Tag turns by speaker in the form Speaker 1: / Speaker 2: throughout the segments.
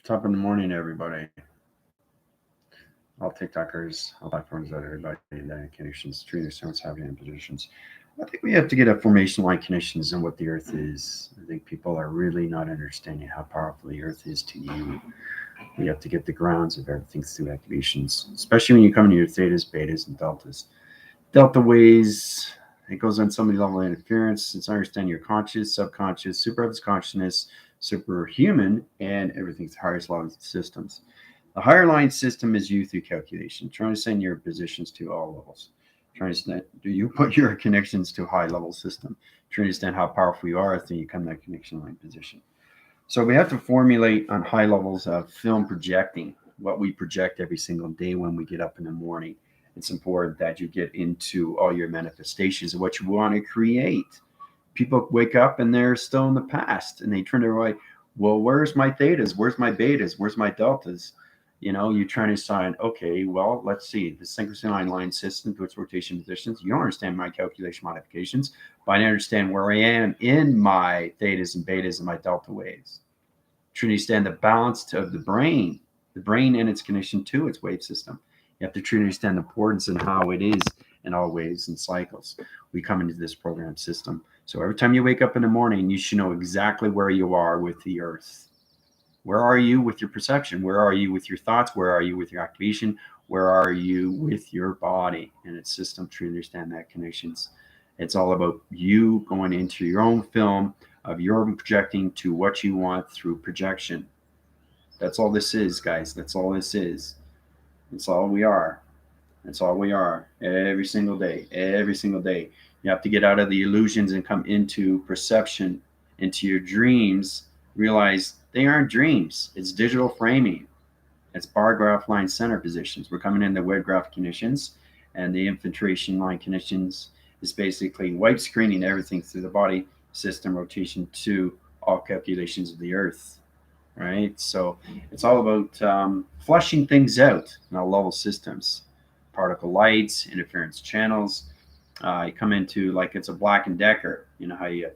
Speaker 1: Top of the morning, everybody. All TikTokers, all platforms that everybody that connections, trainers, sounds having in positions. I think we have to get a formation line connections and what the earth is. I think people are really not understanding how powerful the earth is to you. We have to get the grounds of everything through activations, especially when you come into your thetas, betas, and deltas. Delta waves, it goes on so many level of interference. It's understanding your conscious, subconscious, super consciousness, superhuman, and everything's highest level systems. The higher line system is you through calculation, trying to send your positions to all levels. Trying to understand, do you put your connections to high level system? Trying to understand how powerful you are, then you come to that connection line position. So we have to formulate on high levels of film projecting, what we project every single day when we get up in the morning. It's important that you get into all your manifestations of what you want to create. People wake up and they're still in the past and they turn to right, well, where's my thetas? Where's my betas? Where's my deltas? You're trying to assign, okay, well, let's see, the synchronous line system to its rotation positions. You don't understand my calculation modifications, but I understand where I am in my thetas and betas and my delta waves. Truly understand the balance of the brain and its connection to its wave system. You have to truly understand the importance and how it is in all waves and cycles. We come into this program system. So every time you wake up in the morning, you should know exactly where you are with the earth. Where are you with your perception? Where are you with your thoughts? Where are you with your activation? Where are you with your body and its system to understand that connections? It's all about you going into your own film of your projecting to what you want through projection. That's all this is, guys. That's all this is. That's all we are. That's all we are every single day. Every single day. You have to get out of the illusions and come into perception, into your dreams. Realize they aren't dreams. It's digital framing. It's bar graph line center positions. We're coming in the web graph conditions, and the infiltration line conditions is basically wipe screening everything through the body system rotation to all calculations of the earth. Right? So it's all about flushing things out in all level systems, particle lights, interference channels. You come into like it's a Black and Decker. You know how you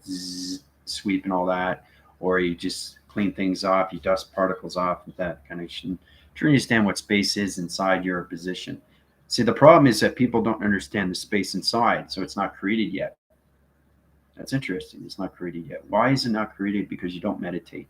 Speaker 1: sweep and all that, or you just clean things off, you dust particles off with that connection to understand what space is inside your position. See, the problem is that people don't understand the space inside, so it's not created yet. That's interesting. It's not created yet. Why is it not created? Because you don't meditate.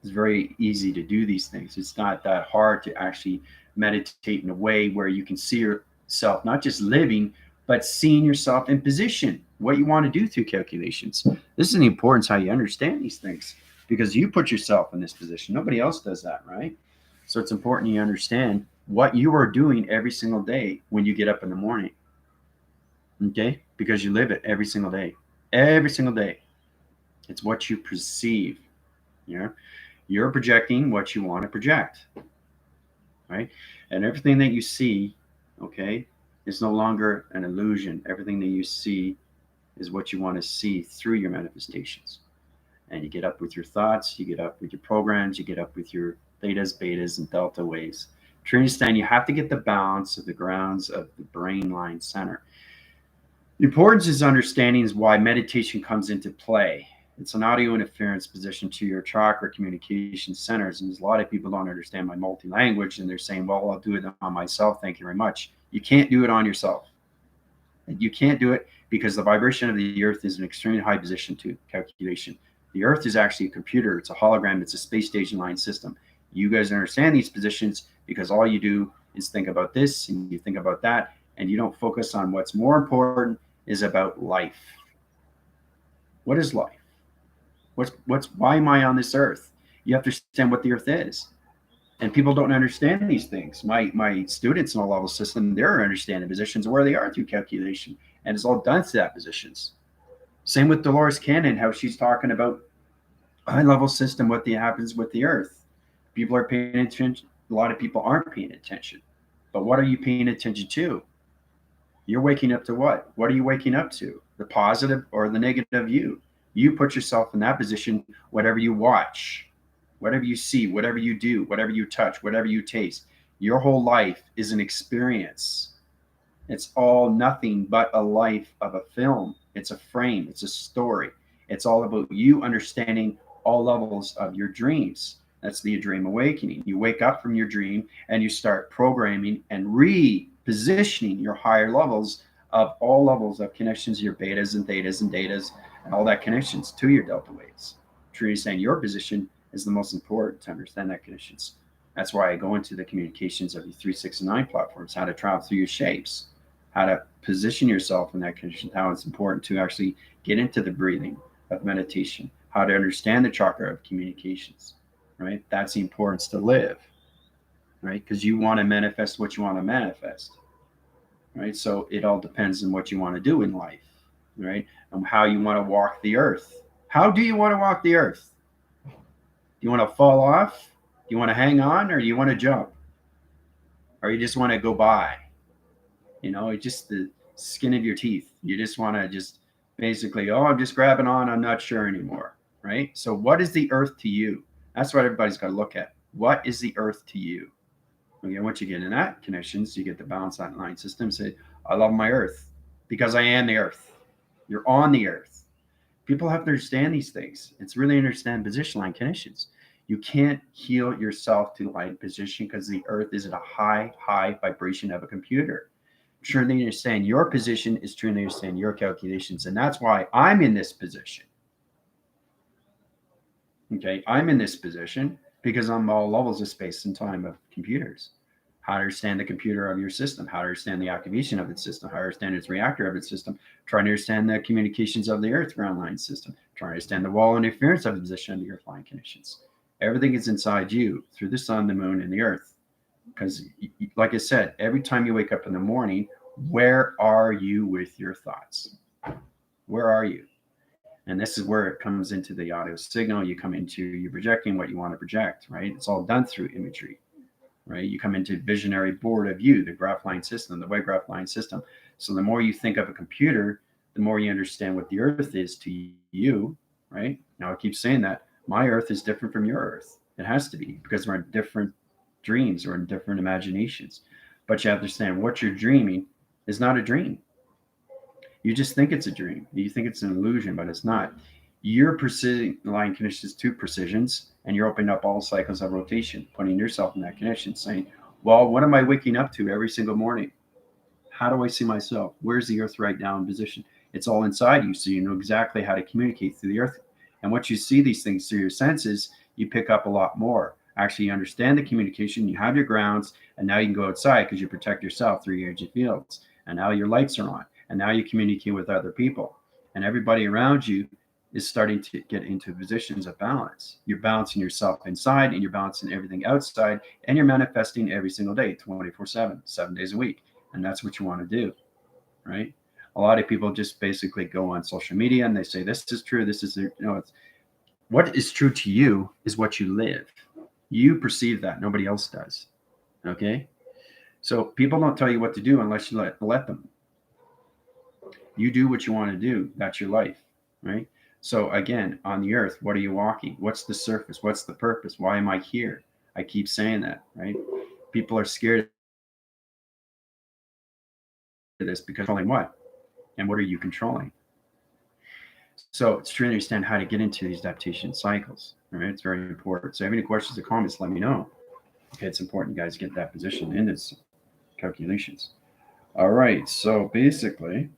Speaker 1: It's very easy to do these things. It's not that hard to actually meditate in a way where you can see yourself not just living, but seeing yourself in position, what you want to do through calculations. This is the importance how you understand these things because you put yourself in this position. Nobody else does that, right? So it's important you understand what you are doing every single day when you get up in the morning. Okay? Because you live it every single day. Every single day. It's what you perceive. Yeah. You're projecting what you want to project, right? And everything that you see, okay, is no longer an illusion. Everything that you see is what you want to see through your manifestations. And you get up with your thoughts, you get up with your programs, you get up with your thetas, betas, and delta waves. To understand, you have to get the balance of the grounds of the brain line center. The importance is understanding is why meditation comes into play. It's an audio interference position to your chakra communication centers. And a lot of people don't understand my multi-language and they're saying, well, I'll do it on myself. Thank you very much. You can't do it on yourself. You can't do it because the vibration of the earth is an extremely high position to calculation. The earth is actually a computer. It's a hologram. It's a space station line system. You guys understand these positions because all you do is think about this and you think about that and you don't focus on what's more important is about life. What is life? Why am I on this earth? You have to understand what the earth is. And people don't understand these things. My students in a level system, they're understanding positions where they are through calculation. And it's all done through that positions. Same with Dolores Cannon, how she's talking about high level system, what happens with the earth. People are paying attention. A lot of people aren't paying attention. But what are you paying attention to? You're waking up to what? What are you waking up to? The positive or the negative you? You put yourself in that position, whatever you watch, whatever you see, whatever you do, whatever you touch, whatever you taste. Your whole life is an experience. It's all nothing but a life of a film. It's a frame. It's a story. It's all about you understanding all levels of your dreams. That's the dream awakening. You wake up from your dream and you start programming and repositioning your higher levels of all levels of connections, your betas and thetas and datas, and all that connections to your delta waves. Truly saying your position is the most important to understand that connections. That's why I go into the communications of your 3, 6, and 9 platforms, how to travel through your shapes, how to position yourself in that condition, how it's important to actually get into the breathing of meditation, how to understand the chakra of communications, right? That's the importance to live, right? Because you want to manifest what you want to manifest, right? So it all depends on what you want to do in life, right? And how you want to walk the earth. How do you want to walk the earth? Do you want to fall off? Do you want to hang on, or do you want to jump? Or you just want to go by? It's just the skin of your teeth. You just want to just basically, oh, I'm just grabbing on. I'm not sure anymore, right? So what is the earth to you? That's what everybody's got to look at. What is the earth to you? Okay, once you get in that connections, you get the balance that line system. Say, I love my earth because I am the earth. You're on the earth. People have to understand these things. It's really understand position line connections. You can't heal yourself to line position because the earth is at a high vibration of a computer. Truly understand your position is truly understand your calculations. And that's why I'm in this position. Okay, I'm in this position because I'm all levels of space and time of computers. How to understand the computer of your system, how to understand the activation of its system, how to understand its reactor of its system, trying to understand the communications of the earth ground line system, trying to understand the wall interference of the position of the earth line connections. Everything is inside you through the sun, the moon, and the earth. Because, like I said, every time you wake up in the morning, where are you with your thoughts? Where are you? And this is where it comes into the audio signal. You come into you projecting what you want to project, right? It's all done through imagery, right? You come into visionary board of you, the graph line system, the way graph line system. So the more you think of a computer, the more you understand what the earth is to you, right? Now I keep saying that my earth is different from your earth. It has to be because we're in different dreams or in different imaginations. But you have to understand what you're dreaming is not a dream. You just think it's a dream. You think it's an illusion, but it's not. You're precision line connections to precisions, and you're opening up all cycles of rotation, putting yourself in that connection, saying, well, what am I waking up to every single morning? How do I see myself? Where's the earth right now in position? It's all inside you, so you know exactly how to communicate through the earth. And once you see these things through your senses, you pick up a lot more. Actually, you understand the communication, you have your grounds, and now you can go outside because you protect yourself through your energy fields. And now your lights are on. And now you communicate with other people, and everybody around you is starting to get into positions of balance. You're balancing yourself inside, and you're balancing everything outside, and you're manifesting every single day, 24/7, 7 days a week. And that's what you want to do, right? A lot of people just basically go on social media and they say, this is true. This is, it's what is true to you is what you live. You perceive that. Nobody else does. Okay. So people don't tell you what to do unless you let them. You do what you want to do. That's your life, right? So again, on the earth, what are you walking? What's the surface? What's the purpose? Why am I here? I keep saying that, right? People are scared of this because controlling what? And what are you controlling? So it's trying to understand how to get into these adaptation cycles. All right, it's very important. So if you have any questions or comments, let me know. Okay, it's important you guys get that position in this calculations. All right, so basically,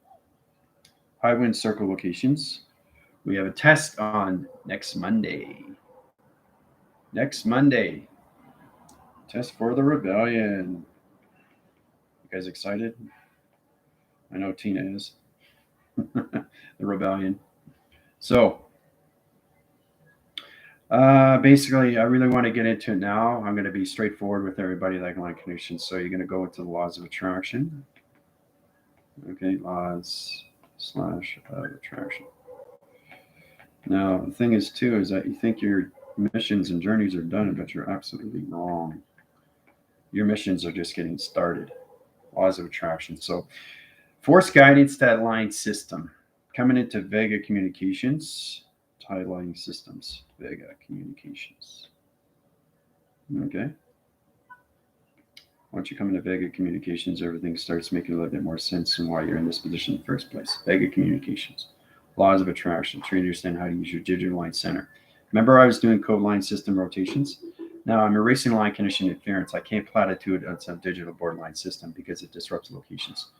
Speaker 1: high wind circle locations. We have a test on next Monday. Next Monday. Test for the rebellion. You guys excited? I know Tina is. The rebellion. So, basically, I really want to get into it now. I'm going to be straightforward with everybody like line connections. So you're going to go into the laws of attraction. Okay, laws/of attraction. Now, the thing is, too, is that you think your missions and journeys are done, but you're absolutely wrong. Your missions are just getting started. Laws of attraction. So, force guidance to that line system. Coming into Vega communications, tie line systems, Vega communications. Okay. Once you come into Vega communications, everything starts making a little bit more sense and why you're in this position in the first place. Vega communications. Laws of attraction. Trying to understand how to use your digital line center. Remember I was doing code line system rotations? Now I'm erasing line condition interference. I can't platitude on some digital borderline system because it disrupts locations.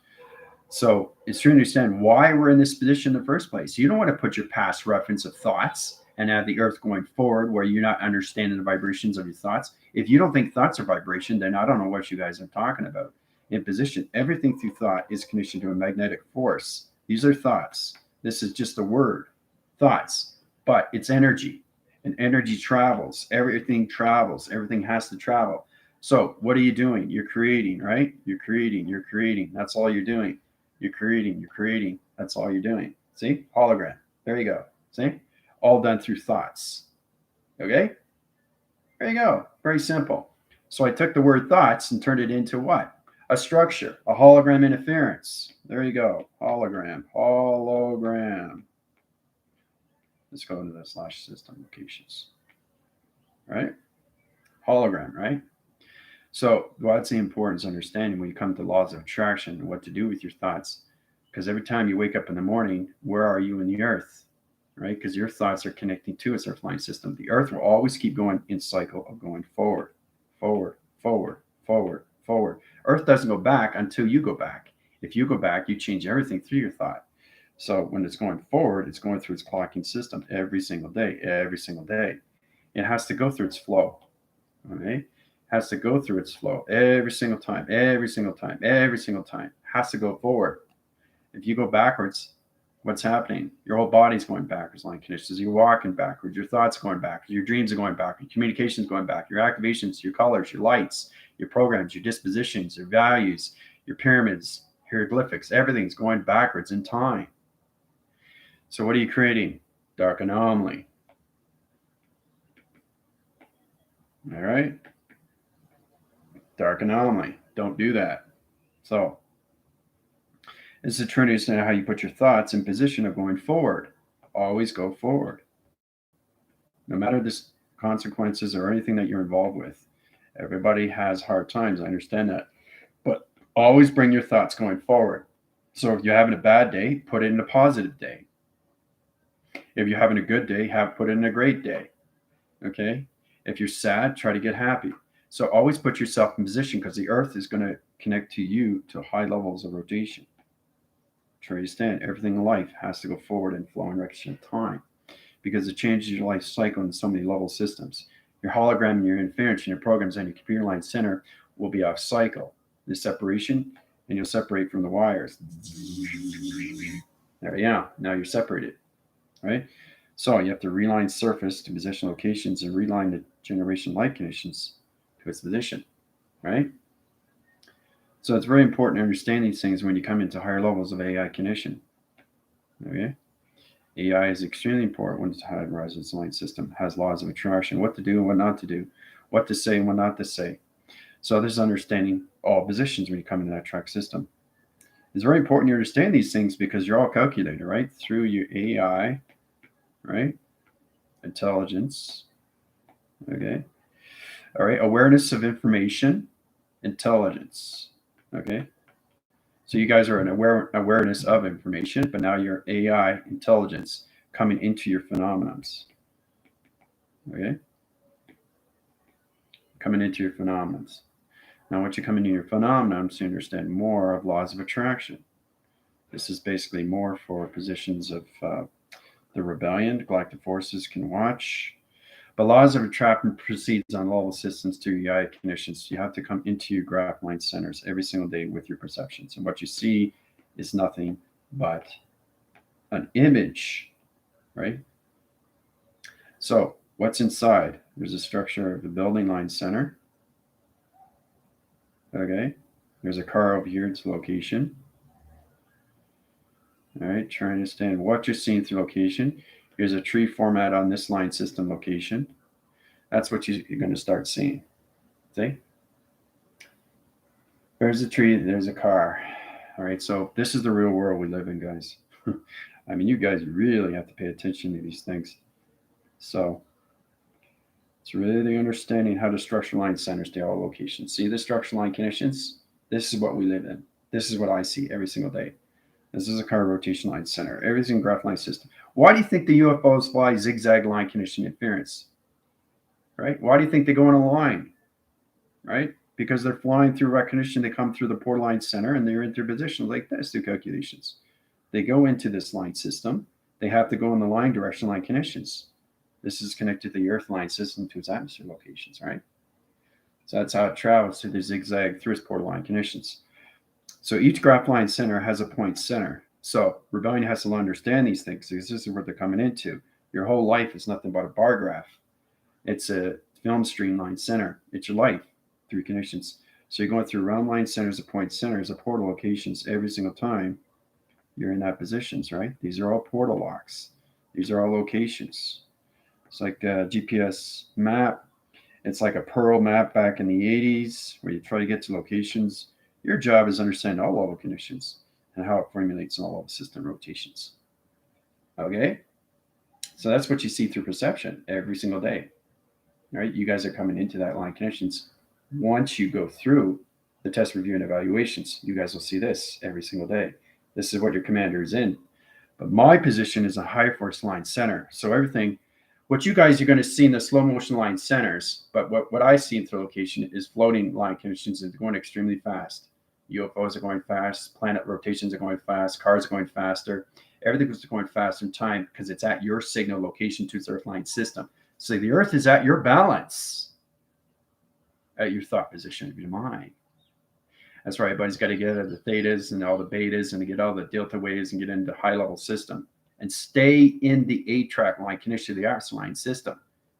Speaker 1: So it's to understand why we're in this position in the first place. You don't want to put your past reference of thoughts and have the earth going forward where you're not understanding the vibrations of your thoughts. If you don't think thoughts are vibration, then I don't know what you guys are talking about. In position, everything through thought is conditioned to a magnetic force. These are thoughts. This is just a word, thoughts, but it's energy, and energy travels. Everything travels. Everything has to travel. So what are you doing? You're creating, right? You're creating. You're creating. That's all you're doing. You're creating. You're creating. That's all you're doing. See? Hologram. There you go. See? All done through thoughts. Okay? There you go. Very simple. So I took the word thoughts and turned it into what? A structure, a hologram interference. There you go. Hologram. Hologram. Let's go into the slash system locations. Right? Hologram, right? So what's the importance of understanding when you come to laws of attraction and what to do with your thoughts? Because every time you wake up in the morning, where are you in the earth? Right? Because your thoughts are connecting to its earth-line system. The earth will always keep going in cycle of going forward, forward, forward, forward, forward. Earth doesn't go back until you go back. If you go back, you change everything through your thought. So when it's going forward, it's going through its clocking system every single day, every single day. It has to go through its flow. Okay? Has to go through its flow every single time, every single time, every single time. Has to go forward. If you go backwards, what's happening? Your whole body's going backwards, line conditions. You're walking backwards. Your thoughts are going backwards. Your dreams are going backwards. Your communication's going back. Your activations, your colors, your lights, your programs, your dispositions, your values, your pyramids, hieroglyphics, everything's going backwards in time. So what are you creating? Dark anomaly. All right? Dark anomaly. Don't do that. So it's a true to how you put your thoughts in position of going forward. Always go forward. No matter the consequences or anything that you're involved with. Everybody has hard times. I understand that. But always bring your thoughts going forward. So if you're having a bad day, put it in a positive day. If you're having a good day, put it in a great day. Okay? If you're sad, try to get happy. So always put yourself in position because the earth is going to connect to you to high levels of rotation. Try to understand everything in life has to go forward and flow in direction of time because it changes your life cycle in so many level systems. Your hologram and your interference and your programs and your computer line center will be off cycle. The separation, and you'll separate from the wires. There you go. Now you're separated, right? So you have to reline surface to position locations and reline the generation light conditions to its position, right? So it's very important to understand these things when you come into higher levels of AI condition. Okay? AI is extremely important when it's high rises light system, has laws of attraction, what to do and what not to do, what to say and what not to say. So there's understanding all positions when you come into that track system. It's very important you understand these things because you're all calculated, right? Through your AI, right? Intelligence. Okay. All right. Awareness of information, intelligence. Okay. So you guys are an awareness of information, but now your AI intelligence coming into your phenomenons. Okay? Coming into your phenomenons. Now, once you come into your phenomenons, you understand more of laws of attraction. This is basically more for positions of the rebellion. Galactic forces can watch. But laws of attraction proceeds on level systems to your AI conditions. You have to come into your graph line centers every single day with your perceptions. And what you see is nothing but an image, right? So what's inside? There's a structure of the building line center. Okay. There's a car over here. It's location. All right. Try to understand what you're seeing through location. Here's a tree format on this line system location. That's what you're going to start seeing. See? There's a tree, there's a car. All right, so this is the real world we live in, guys. I mean, you guys really have to pay attention to these things. So it's really understanding how to structure line centers to all locations. See the structure line conditions? This is what we live in. This is what I see every single day. This is a car rotation line center. Everything's in graph line system. Why do you think the UFOs fly zigzag line condition interference? right? Why do you think they go in a line, right? Because they're flying through recognition. They come through the port line center and they're in their position like this through calculations. They go into this line system. They have to go in the line direction line connections. This is connected to the Earth line system to its atmosphere locations, right? So that's how it travels through the zigzag through its port line connections. So each graph line center has a point center. So rebellion has to understand these things because this is what they're coming into. Your whole life is nothing but a bar graph. It's a film streamline center. It's your life through connections. So you're going through round line centers, a point centers, a portal locations every single time you're in that positions, right? These are all portal locks. These are all locations. It's like a GPS map. It's like a Pearl map back in the 80s where you try to get to locations. Your job is understand all level conditions and how it formulates in all level system rotations. Okay? So that's what you see through perception every single day. Right? You guys are coming into that line connections. Once you go through the test review and evaluations, you guys will see this every single day. This is what your commander is in. But my position is a high force line center. So everything, what you guys are going to see in the slow motion line centers, but what I see in the location is floating line conditions and going extremely fast. UFOs are going fast, planet rotations are going fast, cars are going faster. Everything is going faster in time because it's at your signal location to its Earth line system. So the Earth is at your balance, at your thought position of your mind. That's right, everybody's got to get out of the thetas and all the betas and get all the delta waves and get into high level system and stay in the 8-track line connection to the Earth line system.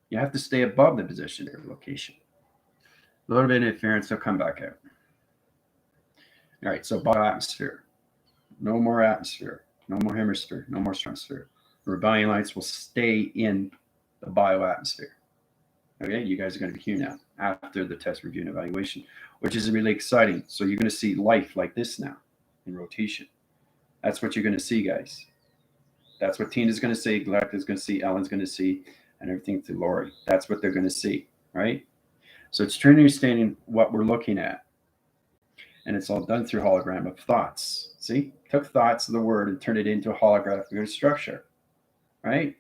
Speaker 1: You have to stay above the position of your location. A little bit of interference, they'll come back out. All right, so bioatmosphere. No more atmosphere, no more hemisphere, no more stratosphere. The rebellion lights will stay in the bioatmosphere. Okay, you guys are going to be here now after the test review and evaluation, which is really exciting. So you're going to see life like this now in rotation. That's what you're going to see, guys. That's what Tina's going to see, Galacta's going to see, Ellen's going to see, and everything through Lori. That's what they're going to see, right? So it's trying to understanding what we're looking at. And it's all done through hologram of thoughts. See? Took thoughts of the word and turned it into a holographic structure, right?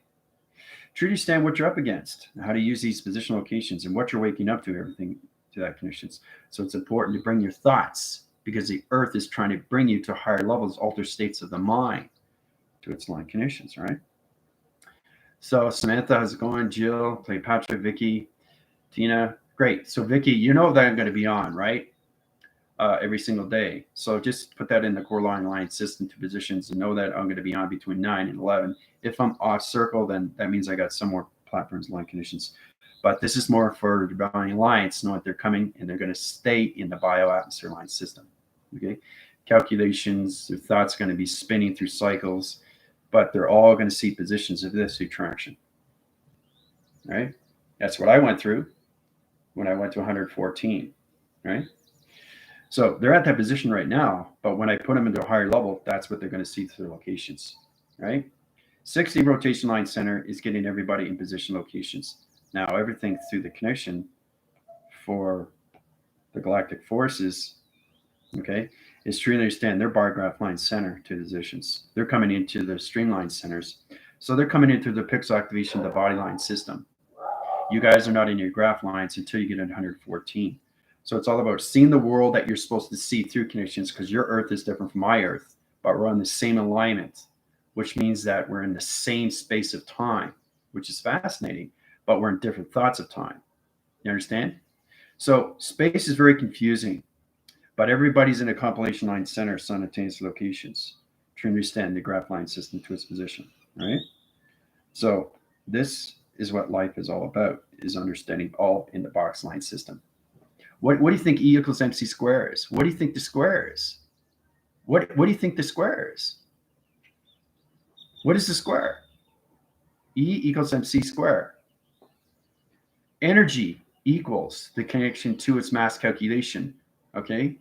Speaker 1: Truly understand what you're up against, how to use these position locations, and what you're waking up to, everything to that connections. So it's important to bring your thoughts because the Earth is trying to bring you to higher levels, alter states of the mind to its line connections, right? So Samantha, how's it going? Jill, Cleopatra, Vicky, Tina, great. So Vicky, you know that I'm going to be on, right? Every single day. So just put that in the core line system to positions and know that I'm going to be on between 9 and 11. If I'm off circle, then that means I got some more platforms, line conditions. But this is more for the rebellion lines, know that they're coming and they're going to stay in the bioatmosphere line system. Okay. Calculations, their thoughts are going to be spinning through cycles, but they're all going to see positions of this attraction. Right? That's what I went through when I went to 114. Right? So they're at that position right now, but when I put them into a higher level, that's what they're going to see through locations, right? 60 rotation line center is getting everybody in position locations. Now everything through the connection for the galactic forces, okay, is trying to understand their bar graph line center to positions. They're coming into the streamline centers. So they're coming into the pixel activation of the body line system. You guys are not in your graph lines until you get in 114. So it's all about seeing the world that you're supposed to see through connections because your Earth is different from my Earth, but we're on the same alignment, which means that we're in the same space of time, which is fascinating, but we're in different thoughts of time. You understand? So space is very confusing, but everybody's in a compilation line center, simultaneous locations to understand the graph line system to its position, right? So this is what life is all about, is understanding all in the box line system. What do you think E equals MC square is? What do you think the square is? What do you think the square is? What is the square? E equals MC square. Energy equals the connection to its mass calculation, okay?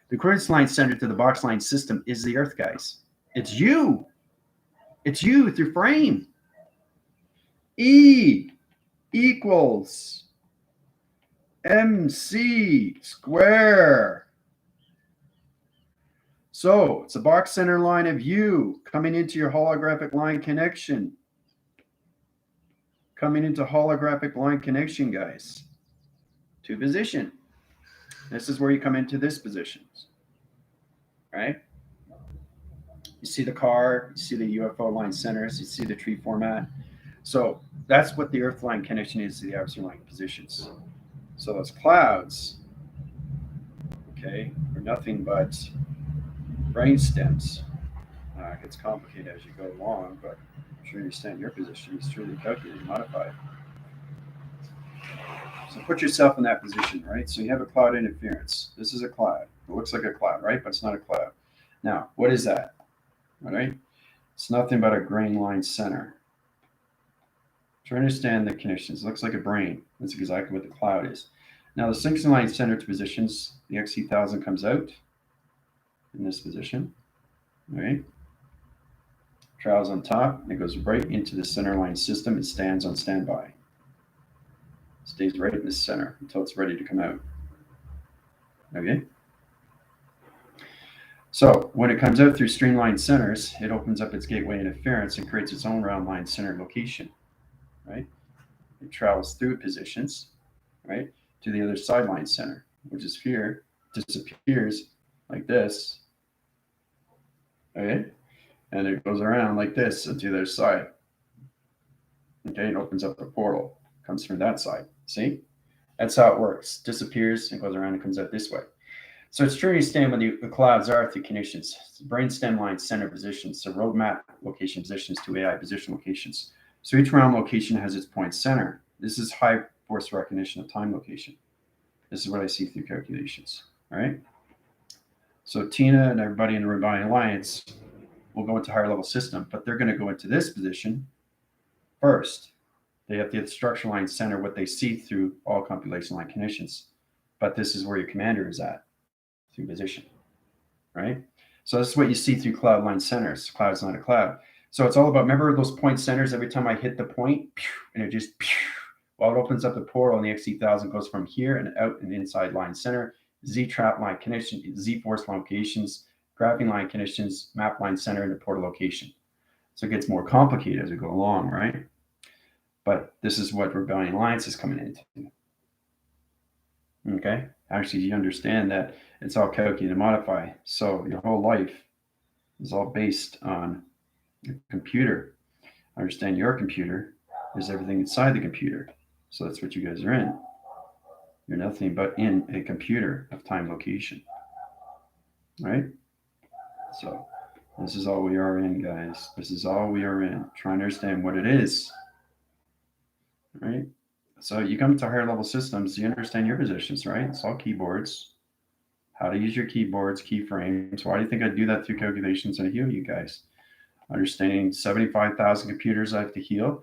Speaker 1: The coordinates line center to the box line system is the Earth, guys. It's you. It's you with your frame. E equals MC square. So it's a box center line of you coming into your holographic line connection. coming into holographic line connection, guys, to position. This is where you come into this position, right? You see the car, you see the UFO line centers, you see the tree format. So that's what the Earth line connection is to the atmosphere line positions. So those clouds, okay, are nothing but brain stems. It gets complicated as you go along, but I'm sure you understand your position is truly calculated, modified. So put yourself in that position, right? So you have a cloud interference. This is a cloud. It looks like a cloud, right? But it's not a cloud. Now, what is that? All right? It's nothing but a grain line center. To understand the conditions, it looks like a brain. That's exactly what the cloud is. Now, the sinks line center to positions, the XC1000 comes out in this position, all right? Travels on top, and it goes right into the center line system. It stands on standby. Stays right in the center until it's ready to come out. Okay? So when it comes out through streamline centers, it opens up its gateway interference and creates its own round line center location, right? It travels through positions, right, to the other sideline center, which is here, disappears like this, okay? And it goes around like this to the other side. Okay, it opens up the portal, comes from that side. See? That's how it works. Disappears and goes around and comes out this way. So it's true to stand where the clouds are through conditions. Brainstem line center positions, so roadmap location positions to AI position locations. So each round location has its point center. This is high force recognition of time location. This is what I see through calculations. All right. So Tina and everybody in the Rebellion Alliance will go into higher level system, but they're going to go into this position first. They have the structure line center, what they see through all compilation line conditions. But this is where your commander is at through position, right? So this is what you see through cloud line centers. Cloud's not a cloud. So it's all about, remember those point centers, every time I hit the point, and it just, well, it opens up the portal and the XC1000 goes from here and out and inside line center, Z-trap line connection, Z-force locations, graphing line conditions, map line center, and the portal location. So it gets more complicated as we go along, right? But this is what Rebellion Alliance is coming into. Okay? Actually, you understand that it's all calculate and modify. So your whole life is all based on the computer. Understand your computer is everything inside the computer. So that's what you guys are in. You're nothing but in a computer of time location. Right? So this is all we are in, guys. This is all we are in. Trying to understand what it is. Right? So you come to higher level systems, you understand your positions, right? It's all keyboards. How to use your keyboards, keyframes. Why do you think I do that through calculations and heal you guys? Understanding 75,000 computers I have to heal.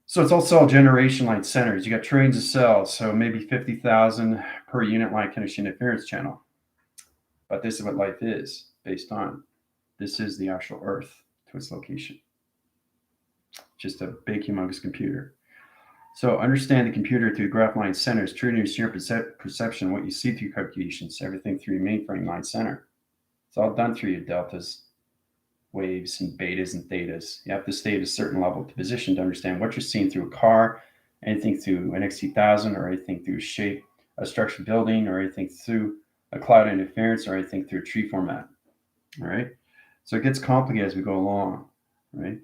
Speaker 1: So it's all cell generation line centers. You got trillions of cells, so maybe 50,000 per unit line condition interference channel. But this is what life is based on. This is the actual Earth to its location. Just a big, humongous computer. So understand the computer through graph line centers, true to your perception, what you see through calculations, everything through your mainframe line center. It's all done through your deltas, waves, and betas and thetas. You have to stay at a certain level to position to understand what you're seeing through a car, anything through an XC1000, or anything through shape, a structured building, or anything through a cloud interference, or anything through a tree format. All right. So it gets complicated as we go along, right?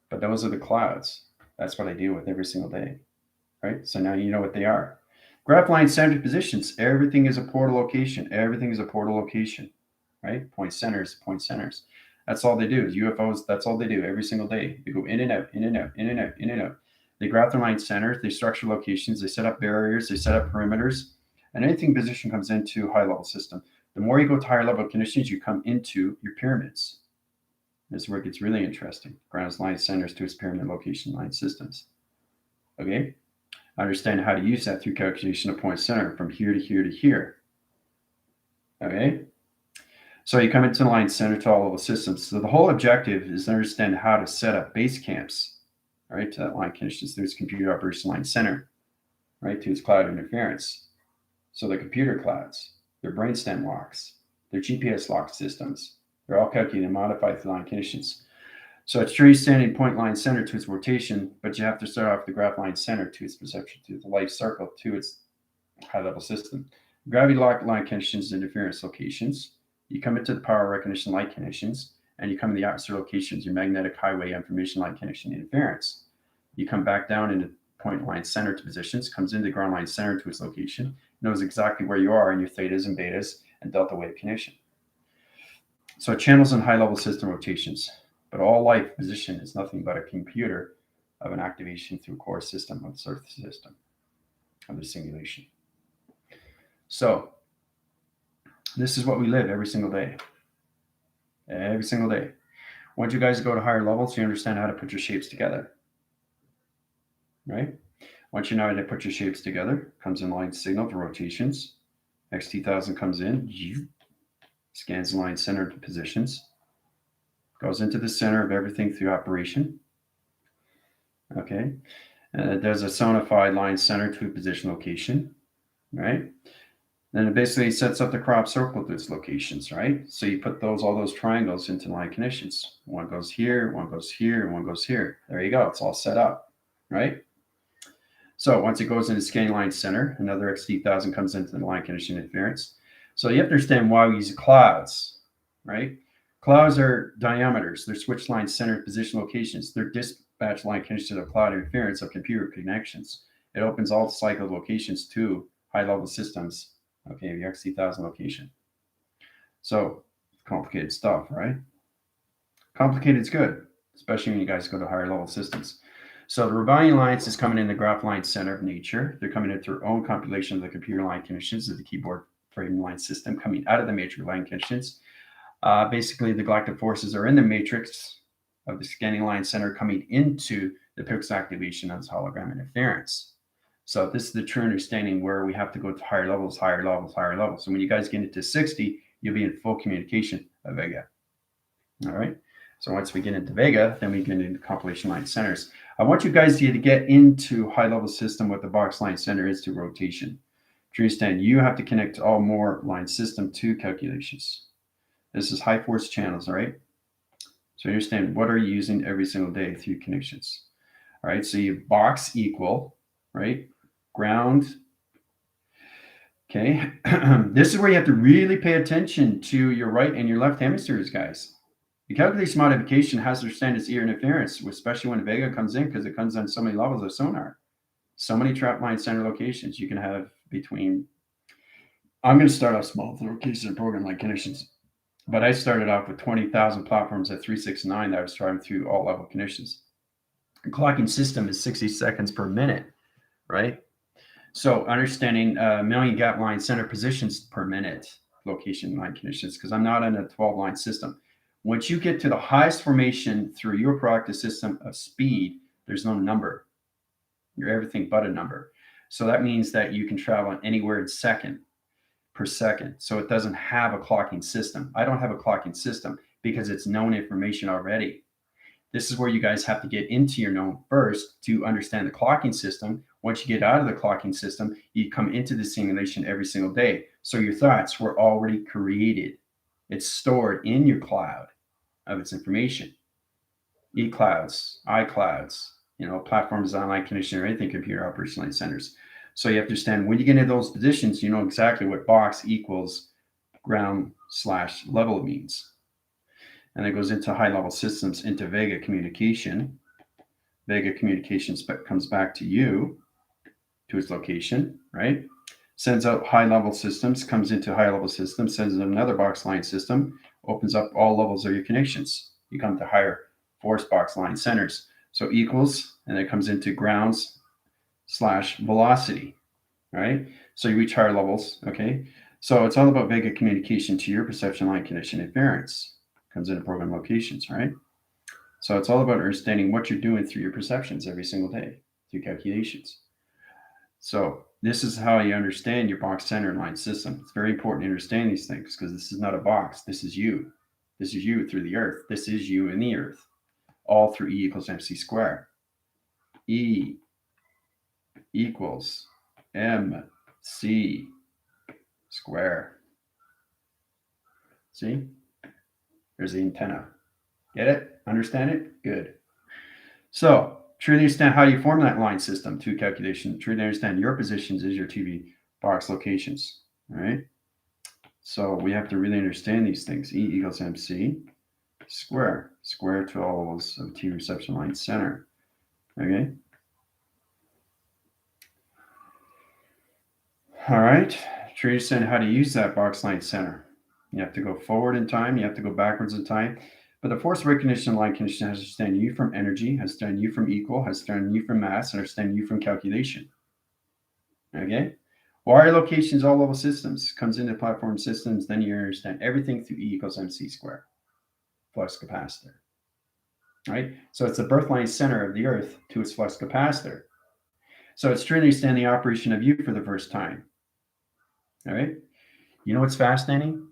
Speaker 1: But those are the clouds. That's what I deal with every single day. Right? So now you know what they are. Graph line centered positions. Everything is a portal location. Everything is a portal location. Right? Point centers, point centers. That's all they do. Is UFOs, that's all they do every single day. They go in and out, in and out, in and out, in and out. They graph their line centers, they structure locations, they set up barriers, they set up perimeters, and anything position comes into high level system. The more you go to higher level conditions, you come into your pyramids. This is where it gets really interesting. Ground line centers to its pyramid location line systems. Okay? Understand how to use that through calculation of point center from here to here to here. Okay? So you come into the line center to all level systems. So the whole objective is to understand how to set up base camps, right, to that line conditions through its computer operation line center, right, to its cloud interference. So the computer clouds, their brainstem locks, their GPS lock systems, they're all calculated and modified through line conditions. So it's tree standing point line center to its rotation, but you have to start off the graph line center to its perception, to the life circle, to its high level system. Gravity lock line conditions, interference locations. You come into the power recognition light conditions, and you come in the atmosphere locations, your magnetic highway information light condition interference. You come back down into point line center to positions, comes into ground line center to its location, knows exactly where you are in your thetas and betas and delta wave condition. So channels and high level system rotations. But all life position is nothing but a computer of an activation through core system of the Earth system of the simulation. So this is what we live every single day. Every single day. Once you guys go to higher levels, you understand how to put your shapes together. Right? Once you know how to put your shapes together, comes in line signal for rotations. XT1000 comes in, scans the line center to positions, goes into the center of everything through operation. Okay. And it does a sonified line center to position location. Right? Then it basically sets up the crop circle to its locations, right? So you put all those triangles into line conditions. One goes here, one goes here, and one goes here. There you go. It's all set up, right? So once it goes into scanning line center, another XT1000 comes into the line condition interference. So you have to understand why we use clouds, right? Clouds are diameters. They're switch line center position locations. They're dispatch line conditions of cloud interference of computer connections. It opens all cycle locations to high-level systems. Okay, the XT1000 location. So complicated stuff, right? Complicated is good, especially when you guys go to higher level systems. So the rebellion alliance is coming in the graph line center of nature. They're coming into their own compilation of the computer line conditions of the keyboard frame line system coming out of the matrix line conditions. Basically, the galactic forces are in the matrix of the scanning line center coming into the pixel activation of this hologram interference. So this is the true understanding where we have to go to higher levels, higher levels, higher levels. So when you guys get into 60, you'll be in full communication of Vega. All right. So once we get into Vega, then we get into compilation line centers. I want you guys to get into high level system what the box line center is to rotation. To understand, you have to connect all more line system to calculations. This is high force channels, all right? So understand what are you using every single day through connections. All right. So you box equal, right? Ground. Okay. This is where you have to really pay attention to your right and your left hemispheres, guys. The calculation modification has to understand its ear interference, especially when Vega comes in, because it comes on so many levels of sonar. So many trap line center locations you can have between. I'm going to start off small with the locations and program line conditions, but I started off with 20,000 platforms at 369 that I was driving through all level conditions. The clocking system is 60 seconds per minute, right? So understanding million gap line center positions per minute location line conditions, because I'm not in a 12 line system. Once you get to the highest formation through your proactive system of speed, there's no number. You're everything but a number. So that means that you can travel anywhere in second per second. So it doesn't have a clocking system. I don't have a clocking system because it's known information already. This is where you guys have to get into your known first to understand the clocking system. Once you get out of the clocking system, you come into the simulation every single day. So your thoughts were already created. It's stored in your cloud of its information. E-clouds, iClouds, platform design line condition or anything computer operation line centers. So you have to understand when you get into those positions, you know exactly what box equals ground/level means. And it goes into high level systems, into Vega communication. Vega communication comes back to you, to its location, right? Sends out high level systems, comes into high level systems, sends in another box line system, opens up all levels of your connections. You come to higher force box line centers. So equals, and it comes into grounds/velocity, right? So you reach higher levels, okay? So it's all about Vega communication to your perception line condition interference. Comes into program locations, right? So it's all about understanding what you're doing through your perceptions every single day through calculations. So this is how you understand your box center line system. It's very important to understand these things because this is not a box. This is you. This is you through the earth. This is you in the earth. All through E equals MC squared. E equals MC squared. See? There's the antenna. Get it? Understand it? Good. So, truly understand how you form that line system to calculation. Truly understand your positions as your TV box locations. All right. So we have to really understand these things. E equals MC square to all levels of T reception line center. Okay. All right. Truly understand how to use that box line center. You have to go forward in time. You have to go backwards in time. But the force recognition line condition has to understand you from energy, has to understand you from equal, has to understand you from mass, and understand you from calculation. Okay? Wire locations, all level systems, comes into platform systems, then you understand everything through E equals MC squared, flux capacitor. Right? So it's the birth line center of the Earth to its flux capacitor. So it's trying to understand the operation of U for the first time. All right? You know what's fascinating?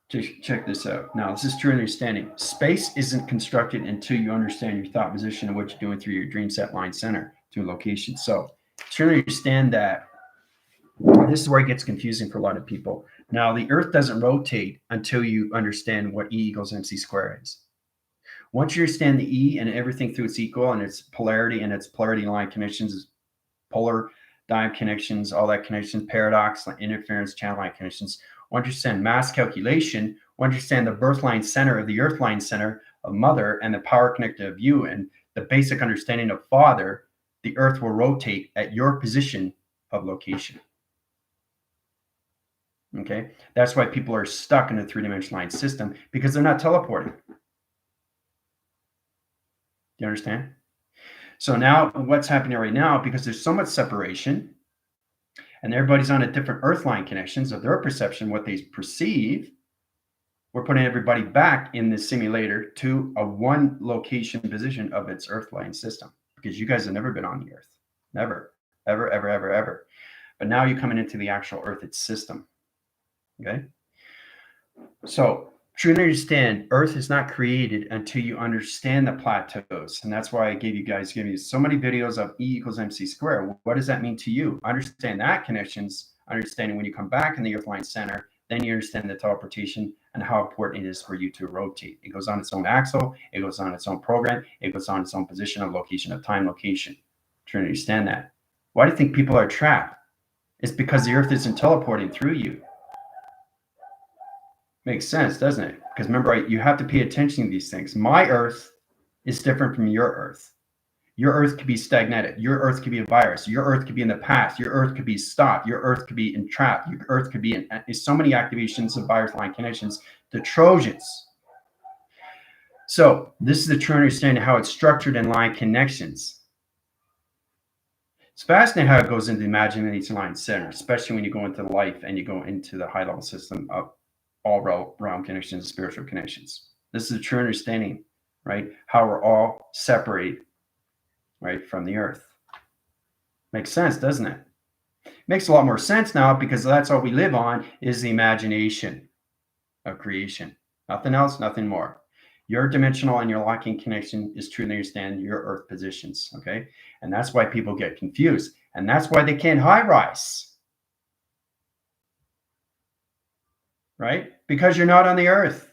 Speaker 1: Check this out. Now, this is true understanding. Space isn't constructed until you understand your thought position and what you're doing through your dream set line center to a location. So, truly understand that this is where it gets confusing for a lot of people. Now, the Earth doesn't rotate until you understand what E equals MC squared is. Once you understand the E and everything through its equal and its polarity line connections, polar diode connections, all that connections, paradox, interference, channel line connections. Once you understand mass calculation, once you understand the birth line center of the earth line center of mother and the power connector of you and the basic understanding of father, the earth will rotate at your position of location. Okay, that's why people are stuck in a three-dimensional line system because they're not teleporting. Do you understand? So now what's happening right now, because there's so much separation and everybody's on a different earth line connections of their perception, what they perceive, we're putting everybody back in this simulator to a one location position of its earth line system because you guys have never been on the earth. Never, ever, ever, ever, ever. But now you're coming into the actual earth, its system. Okay. So truly understand Earth is not created until you understand the plateaus. And that's why I gave you so many videos of E equals MC squared. What does that mean to you? Understand that connections, understanding when you come back in the Earth line center, then you understand the teleportation and how important it is for you to rotate. It goes on its own axle, it goes on its own program, it goes on its own position of location, of time location. Trying to understand that. Why do you think people are trapped? It's because the Earth isn't teleporting through you. Makes sense, doesn't it? Because remember, you have to pay attention to these things. My Earth is different from your Earth. Your Earth could be stagnated. Your Earth could be a virus. Your Earth could be in the past. Your Earth could be stopped. Your Earth could be entrapped. Your Earth could be in so many activations of virus line connections, the Trojans. So this is the true understanding of how it's structured in line connections. It's fascinating how it goes into the imagination line center, especially when you go into life and you go into the high level system of all realm connections, spiritual connections. This is a true understanding, right? How we're all separated, right, from the earth. Makes sense, doesn't it? Makes a lot more sense now because that's all we live on is the imagination of creation. Nothing else, nothing more. Your dimensional and your locking connection is truly understand your earth positions, okay? And that's why people get confused. And that's why they can't high rise. Right? Because you're not on the earth.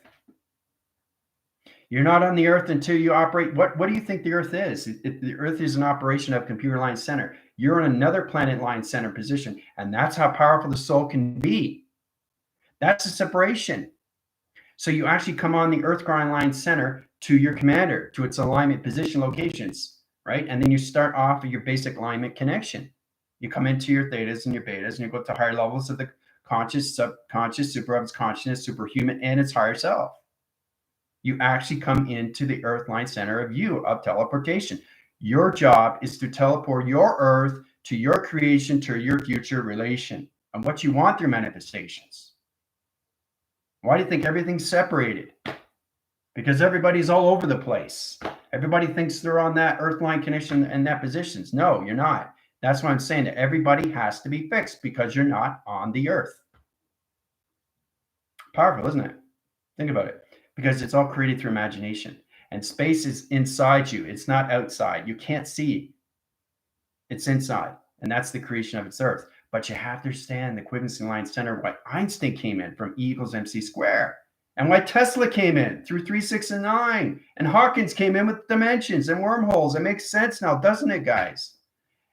Speaker 1: You're not on the earth until you operate. What do you think the earth is? The earth is an operation of computer line center. You're in another planet line center position. And that's how powerful the soul can be. That's a separation. So you actually come on the earth grind line center to your commander, to its alignment position locations, right? And then you start off of your basic alignment connection. You come into your thetas and your betas and you go to higher levels of the conscious, subconscious, super consciousness, superhuman, and its higher self. You actually come into the earth line center of you, of teleportation. Your job is to teleport your earth to your creation, to your future relation, and what you want through manifestations. Why do you think everything's separated? Because everybody's all over the place. Everybody thinks they're on that earth line connection and that positions. No, you're not. That's why I'm saying that everybody has to be fixed because you're not on the earth. Powerful, isn't it? Think about it. Because it's all created through imagination. And space is inside you. It's not outside. You can't see. It's inside. And that's the creation of its earth. But you have to understand the equivalency line center, what Einstein came in from E equals MC squared. and why Tesla came in through 3, 6, and 9, and Hawkins came in with dimensions and wormholes. It makes sense now, doesn't it, guys?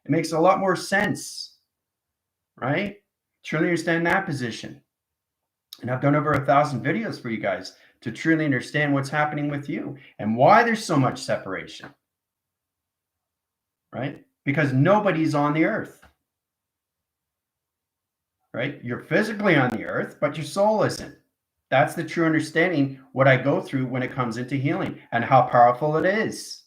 Speaker 1: It makes a lot more sense, right? Truly understand that position. And I've done over 1,000 videos for you guys to truly understand what's happening with you and why there's so much separation, right? Because nobody's on the earth, right? You're physically on the earth, but your soul isn't. That's the true understanding, what I go through when it comes into healing and how powerful it is,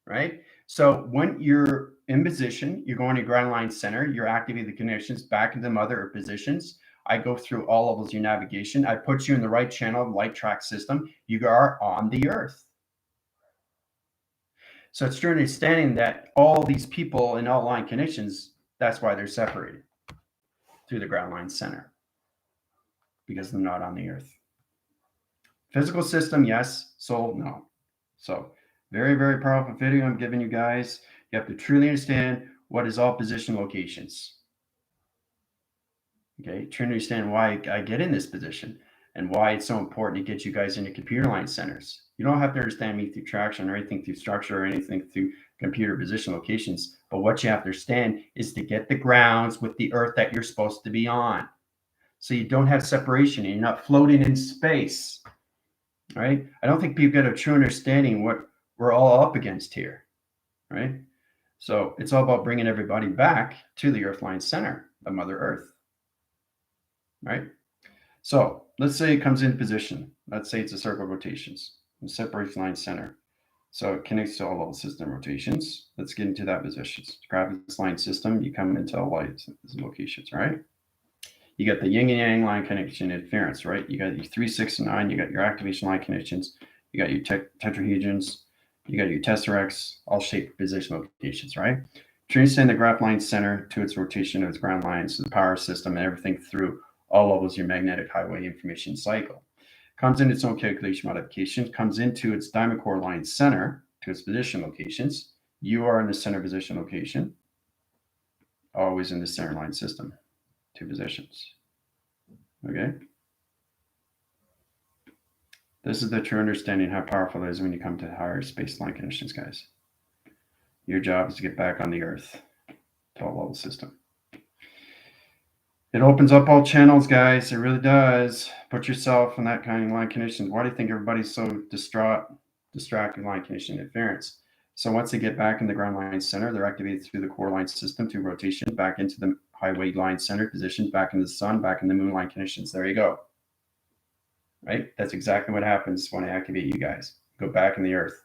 Speaker 1: right? So when you're in position, you're going to ground line center, you're activating the connections back into mother or positions. I go through all levels of your navigation. I put you in the right channel, light track system. You are on the earth. So it's true understanding that all these people in all line connections, that's why they're separated through the ground line center, because they're not on the earth. Physical system, yes. Soul, no. So very, very powerful video I'm giving you guys. You have to truly understand what is all position locations. Okay, truly understand why I get in this position and why it's so important to get you guys into computer line centers. You don't have to understand me through traction or anything through structure or anything through computer position locations. But what you have to understand is to get the grounds with the earth that you're supposed to be on. So you don't have separation and you're not floating in space. Right? I don't think people get a true understanding what we're all up against here, right? So it's all about bringing everybody back to the Earthline center of Mother Earth, right? So let's say it comes in position. Let's say it's a circle rotations, the separation line center. So it connects to all level system rotations. Let's get into that position. Grab this line system, you come into all light locations, right? You got the yin and yang line connection interference, right? You got your 3, 6, and 9. You got your activation line connections. You got your tetrahedrons. You got your tesseracts, all shaped position locations, right? Transcend the graph line center to its rotation of its ground lines, the power system, and everything through all levels of your magnetic highway information cycle. Comes in its own calculation modification, comes into its diamond core line center to its position locations. You are in the center position location, always in the center line system. 2 positions. Okay. This is the true understanding how powerful it is when you come to higher space line conditions, guys. Your job is to get back on the earth to all level system. It opens up all channels, guys. It really does. Put yourself in that kind of line conditions. Why do you think everybody's so distracted line condition interference? So once they get back in the ground line center, they're activated through the core line system to rotation back into the highway line center position, back into the sun, back in the moon line conditions. There you go. Right? That's exactly what happens when I activate you guys. Go back in the earth.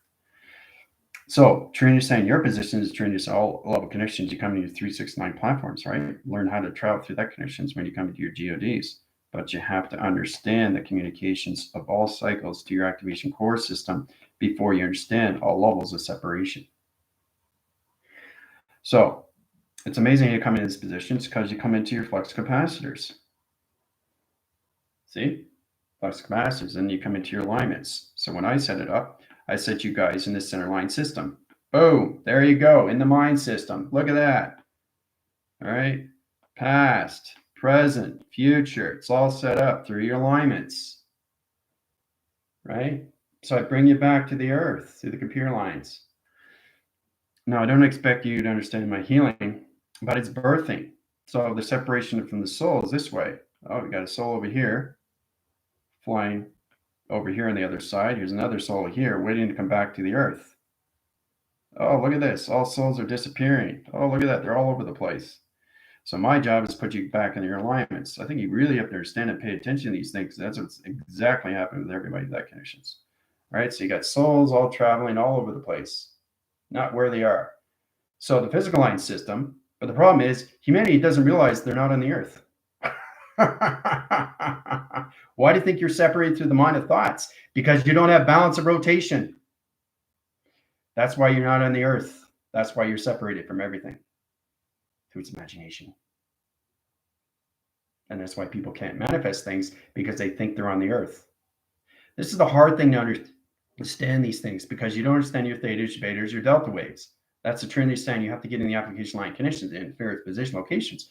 Speaker 1: So training to saying your position is training to all level connections. You come into your 3, 6, 9 platforms, right? Learn how to travel through that connections when you come into your GODs. But you have to understand the communications of all cycles to your activation core system before you understand all levels of separation. So it's amazing you come in these positions because you come into your flux capacitors. See? Flux capacitors, and you come into your alignments. So when I set it up, I set you guys in the center line system. Boom, there you go, in the mind system. Look at that. All right, past, present, future. It's all set up through your alignments, right? So I bring you back to the earth through the computer lines. Now, I don't expect you to understand my healing, but it's birthing. So the separation from the soul is this way. Oh, we got a soul over here, flying over here on the other side. Here's another soul here waiting to come back to the earth. Oh, look at this. All souls are disappearing. Oh, look at that. They're all over the place. So my job is to put you back in your alignments. I think you really have to understand and pay attention to these things. That's what's exactly happening with everybody that connections. All right. So you got souls all traveling all over the place, not where they are. So the physical line system, but the problem is humanity doesn't realize they're not on the earth. Why do you think you're separated through the mind of thoughts? Because you don't have balance of rotation. That's why you're not on the earth. That's why you're separated from everything through its imagination. And that's why people can't manifest things, because they think they're on the earth. This is the hard thing to understand these things, because you don't understand your thetas, your betas, your delta waves. That's the trend they stand. You have to get in the application line conditions and interfere with position locations.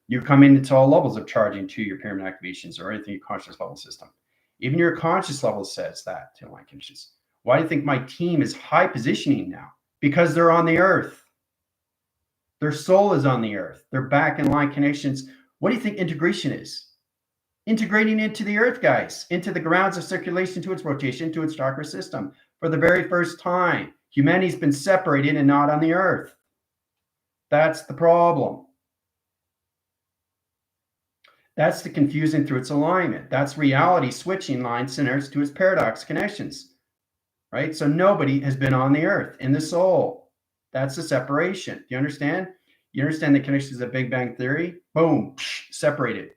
Speaker 1: You come into all levels of charging to your pyramid activations or anything your conscious level system. Even your conscious level says that to align conditions. Why do you think my team is high positioning now? Because they're on the earth. Their soul is on the earth. They're back in line connections. What do you think integration is? Integrating into the earth, guys, into the grounds of circulation, to its rotation, to its chakra system. For the very first time, humanity's been separated and not on the earth. That's the problem. That's the confusing through its alignment. That's reality switching line centers to its paradox connections, right? So nobody has been on the earth in the soul. That's the separation. Do you understand? You understand the connections of Big Bang Theory? Boom, separated,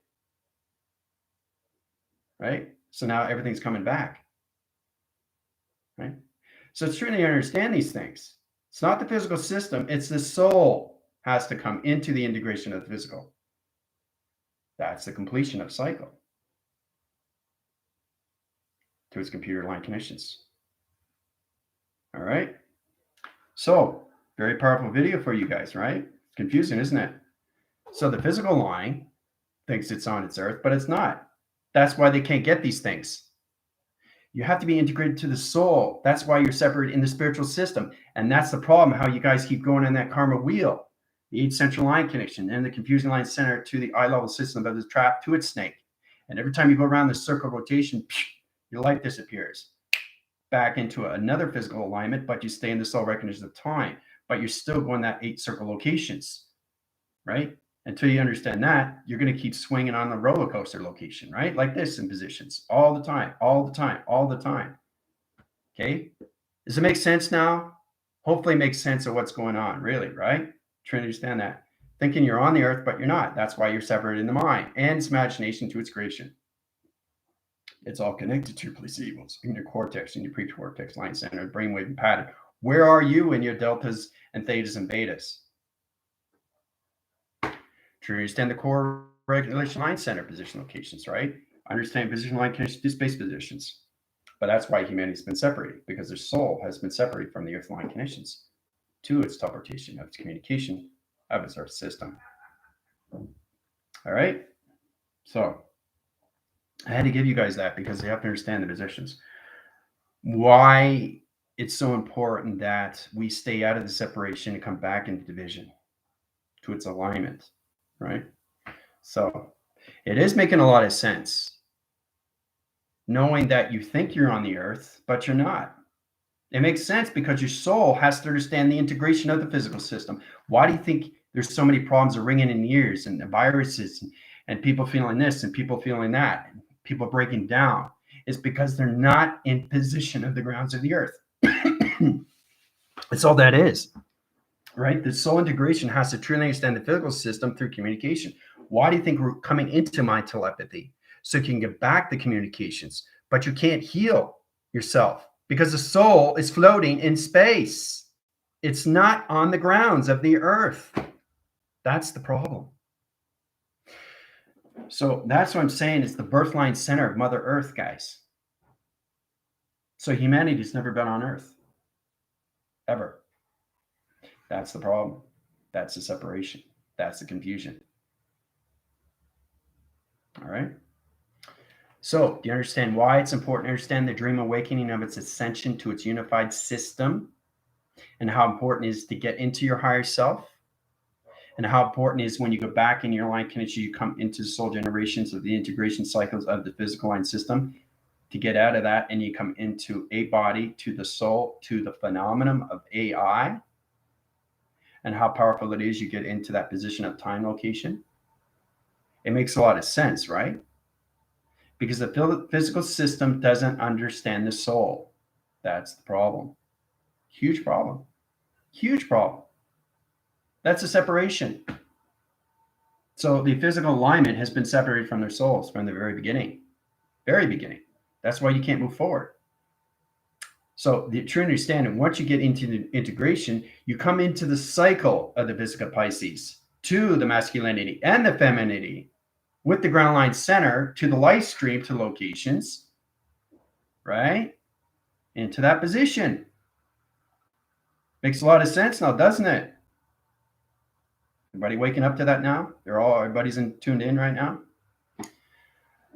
Speaker 1: right? So now everything's coming back, right? So it's true that you understand these things. It's not the physical system, it's the soul has to come into the integration of the physical. That's the completion of cycle to its computer line connections. All right. So very powerful video for you guys, right? It's confusing, isn't it? So the physical line thinks it's on its earth, but it's not. That's why they can't get these things. You have to be integrated to the soul. That's why you're separated in the spiritual system. And that's the problem, how you guys keep going on that karma wheel. The 8 central line connection and the confusing line center to the eye level system of the trap to its snake. And every time you go around the circle rotation, your life disappears back into another physical alignment, but you stay in the soul recognition of time, but you're still going that 8 circle locations, right? Until you understand that, you're going to keep swinging on the roller coaster location, right? Like this in positions all the time, all the time, all the time. Okay. Does it make sense now? Hopefully it makes sense of what's going on, really, right? Trying to understand that. Thinking you're on the earth, but you're not. That's why you're separated in the mind and its imagination to its creation. It's all connected to your placebos in your cortex, in your precortex, line center, brainwave and pattern. Where are you in your deltas and thetas and betas? To understand the core regulation line center position locations, right? Understand position line connections to space positions. But that's why humanity's been separated, because their soul has been separated from the earth line connections to its teleportation of its communication of its earth system. All right. So I had to give you guys that because you have to understand the positions. Why it's so important that we stay out of the separation and come back into division to its alignment, right? So it is making a lot of sense knowing that you think you're on the earth, but you're not. It makes sense because your soul has to understand the integration of the physical system. Why do you think there's so many problems of ringing in ears and the viruses and people feeling this and people feeling that and people breaking down? It's because they're not in position of the grounds of the earth. That's all that is, right? The soul integration has to truly understand the physical system through communication. Why do you think we're coming into my telepathy? So you can get back the communications, but you can't heal yourself because the soul is floating in space. It's not on the grounds of the earth. That's the problem. So that's what I'm saying. It's the birthline center of Mother Earth, guys. So humanity's never been on Earth, ever. That's the problem. That's the separation. That's the confusion. All right. So do you understand why it's important to understand the dream awakening of its ascension to its unified system and how important it is to get into your higher self and how important it is when you go back in your line connection, you come into soul generations of the integration cycles of the physical line system to get out of that and you come into a body, to the soul, to the phenomenon of AI and how powerful it is you get into that position of time location. It makes a lot of sense, right? Because the physical system doesn't understand the soul. That's the problem. Huge problem. Huge problem. That's a separation. So the physical alignment has been separated from their souls from the very beginning. Very beginning. That's why you can't move forward. So the true understanding, once you get into the integration, you come into the cycle of the Vesica Pisces to the masculinity and the femininity with the ground line center to the light stream to locations, right? Into that position. Makes a lot of sense now, doesn't it? Everybody waking up to that now? Everybody's tuned in right now?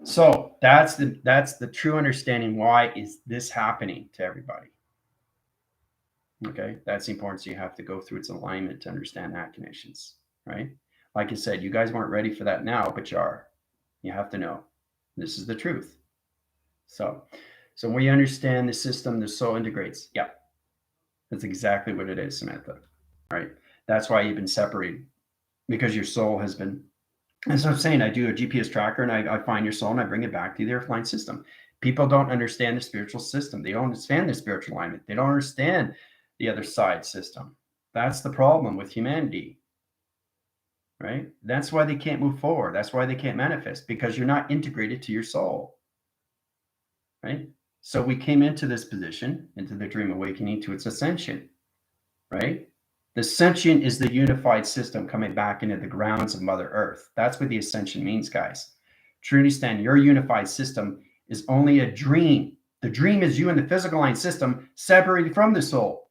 Speaker 1: So that's the true understanding. Why is this happening to everybody? Okay, that's the importance. You have to go through its alignment to understand that connections, right? Like I said, you guys weren't ready for that now, but you are. You have to know this is the truth. So when you understand the system, the soul integrates. Yeah, that's exactly what it is, Samantha. Right? That's why you've been separated, because your soul has been. As I'm saying, I do a GPS tracker and I find your soul and I bring it back to the earthline system. People don't understand the spiritual system. They don't understand the spiritual alignment. They don't understand the other side system. That's the problem with humanity, right? That's why they can't move forward. That's why they can't manifest, because you're not integrated to your soul, right? So we came into this position, into the dream awakening, to its ascension, right? The ascension is the unified system coming back into the grounds of Mother Earth. That's what the ascension means, guys. Truly understand your unified system is only a dream. The dream is you in the physical line system separated from the soul.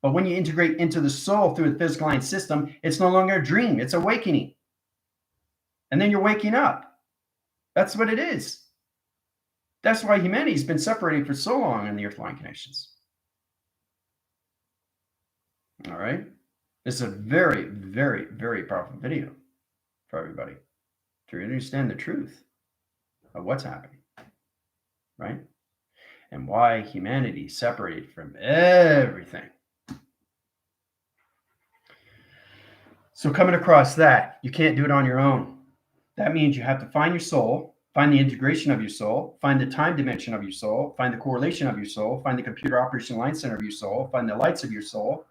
Speaker 1: But when you integrate into the soul through the physical line system, it's no longer a dream, it's awakening. And then you're waking up. That's what it is. That's why humanity's been separating for so long in the earthline connections. All right. This is a very, very, very powerful video for everybody to understand the truth of what's happening, right? And why humanity is separated from everything. So coming across that, you can't do it on your own. That means you have to find your soul, find the integration of your soul, find the time dimension of your soul, find the correlation of your soul, find the computer operation line center of your soul, find the lights of your soul.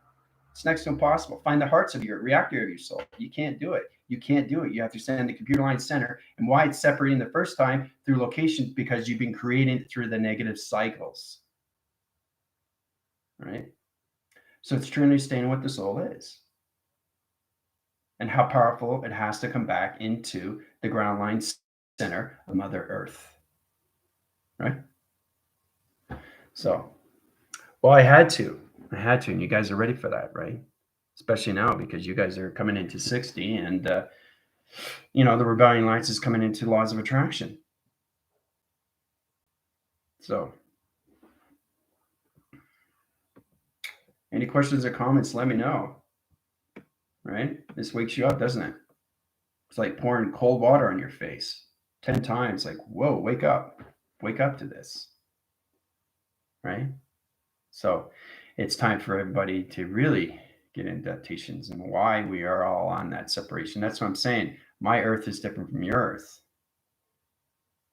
Speaker 1: It's next to impossible. Find the hearts of your reactor of your soul. You can't do it. You can't do it. You have to send the computer line center. And why it's separating the first time through locations, because you've been creating it through the negative cycles. Right? So it's truly understanding what the soul is and how powerful it has to come back into the ground line center of Mother Earth. Right? So, well, I had to, and you guys are ready for that, right? Especially now, because you guys are coming into 60 and, the rebellion lights is coming into laws of attraction. So, any questions or comments, let me know. Right? This wakes you up, doesn't it? It's like pouring cold water on your face 10 times. Like, whoa, wake up. Wake up to this. Right? So, it's time for everybody to really get into adaptations and why we are all on that separation. That's what I'm saying. My earth is different from your earth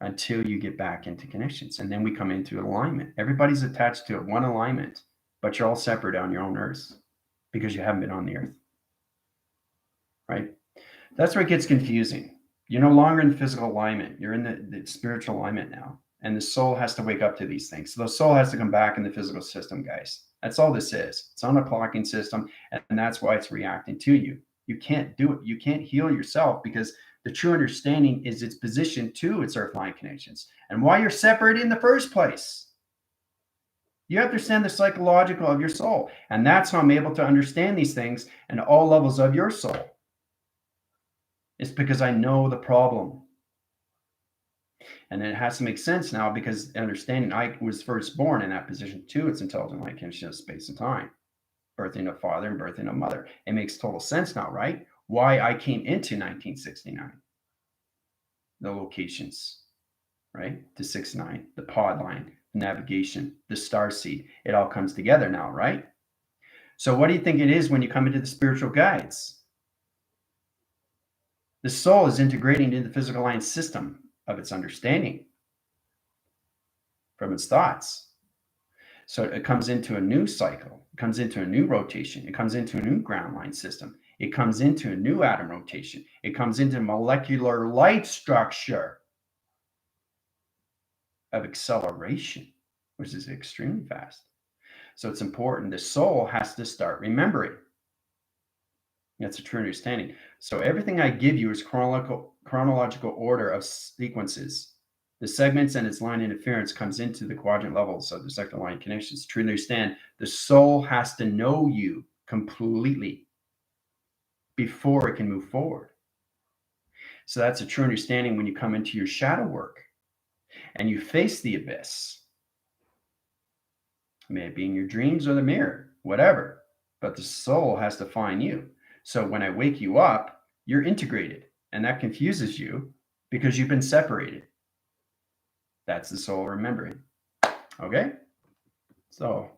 Speaker 1: until you get back into connections. And then we come into alignment. Everybody's attached to one alignment, but you're all separate on your own earth because you haven't been on the earth. Right? That's where it gets confusing. You're no longer in physical alignment. You're in the spiritual alignment now. And the soul has to wake up to these things. So the soul has to come back in the physical system, guys. That's all this is. It's on a clocking system, and that's why it's reacting to you. You can't do it. You can't heal yourself, because the true understanding is its position to its earthline connections and why you're separated in the first place. You understand the psychological of your soul. And that's how I'm able to understand these things and all levels of your soul. It's because I know the problem. And it has to make sense now, because understanding I was first born in that position too. It's intelligent light connection of space and time, birthing a father and birthing a mother. It makes total sense now, right? Why I came into 1969, the locations, right? To 6-9, the pod line, the navigation, the star seed. It all comes together now, right? So what do you think it is when you come into the spiritual guides? The soul is integrating into the physical line system of its understanding from its thoughts. So it comes into a new cycle, it comes into a new rotation, it comes into a new ground line system, it comes into a new atom rotation, it comes into molecular light structure of acceleration, which is extremely fast. So it's important. The soul has to start remembering. That's a true understanding. So everything I give you is chronological order of sequences. The segments and its line interference comes into the quadrant levels of the sector line connections. To understand, the soul has to know you completely before it can move forward. So that's a true understanding when you come into your shadow work and you face the abyss. May it be in your dreams or the mirror, whatever. But the soul has to find you. So when I wake you up, you're integrated. And that confuses you because you've been separated. That's the soul remembering. Okay? So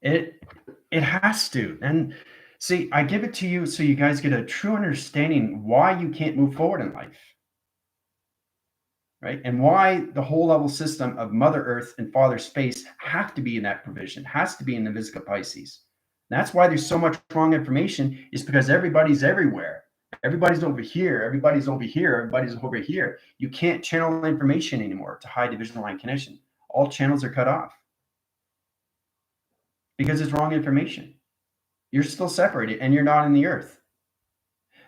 Speaker 1: it has to. And see, I give it to you so you guys get a true understanding why you can't move forward in life. Right? And why the whole level system of Mother Earth and Father Space have to be in that provision, has to be in the Vesica Pisces. That's why there's so much wrong information, is because everybody's everywhere. Everybody's over here, everybody's over here, everybody's over here. You can't channel information anymore to high division line connection. All channels are cut off because it's wrong information. You're still separated and you're not in the earth.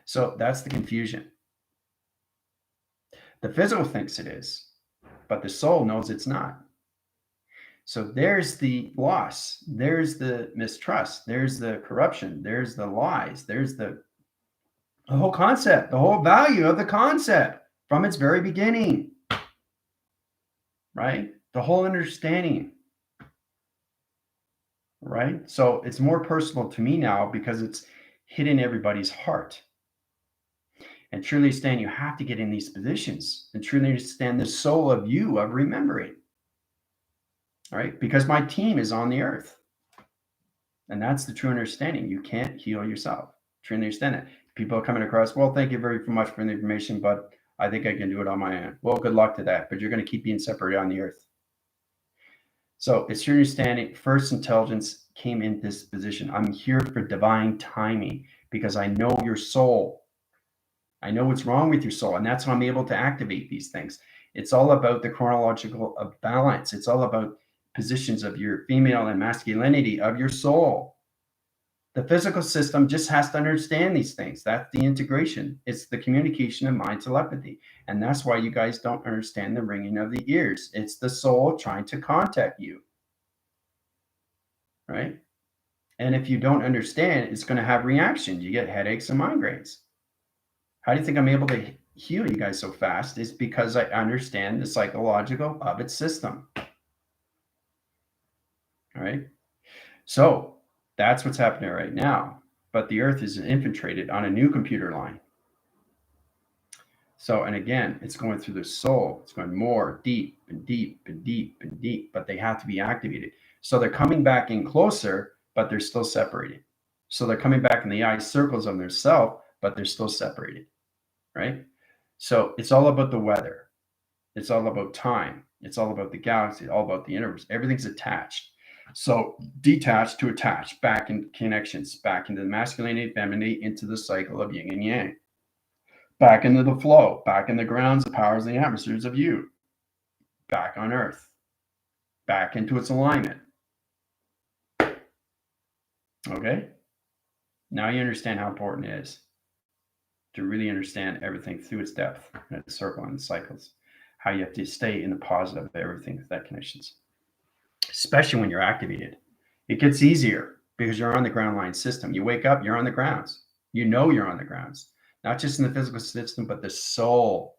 Speaker 1: So that's the confusion. The physical thinks it is, but the soul knows it's not. So there's the loss, there's the mistrust, there's the corruption, there's the lies, there's the whole concept, the whole value of the concept from its very beginning, right? The whole understanding, right? So it's more personal to me now because it's hit in everybody's heart. And truly understand, you have to get in these positions and truly understand the soul of you of remembering. All right, because my team is on the earth. And that's the true understanding. You can't heal yourself. Truly understand that. People are coming across, well, thank you very much for the information, but I think I can do it on my own. Well, good luck to that, but you're going to keep being separated on the earth. So it's your understanding, first intelligence came in this position. I'm here for divine timing because I know your soul. I know what's wrong with your soul, and that's how I'm able to activate these things. It's all about the chronological balance. It's all about positions of your female and masculinity of your soul. The physical system just has to understand these things. That's the integration. It's the communication of mind telepathy. And that's why you guys don't understand the ringing of the ears. It's the soul trying to contact you. Right? And if you don't understand, it's going to have reactions. You get headaches and migraines. How do you think I'm able to heal you guys so fast? It's because I understand the psychological of its system. All right. So that's what's happening right now. But the earth is infiltrated on a new computer line. So, and again, it's going through the soul. It's going more deep and deep and deep and deep, but they have to be activated. So they're coming back in closer, but they're still separated. So they're coming back in the eye circles of their self, but they're still separated, right? So it's all about the weather. It's all about time. It's all about the galaxy, all about the universe. Everything's attached. So detached to attached, back in connections, back into the masculinity, femininity, into the cycle of yin and yang. Back into the flow, back in the grounds, the powers, and the atmospheres of you. Back on Earth. Back into its alignment. Okay? Now you understand how important it is to really understand everything through its depth and its circle and the cycles. How you have to stay in the positive of everything with that connections. Especially when you're activated. It gets easier because you're on the ground line system. You wake up, you're on the grounds. You know you're on the grounds. Not just in the physical system, but the soul.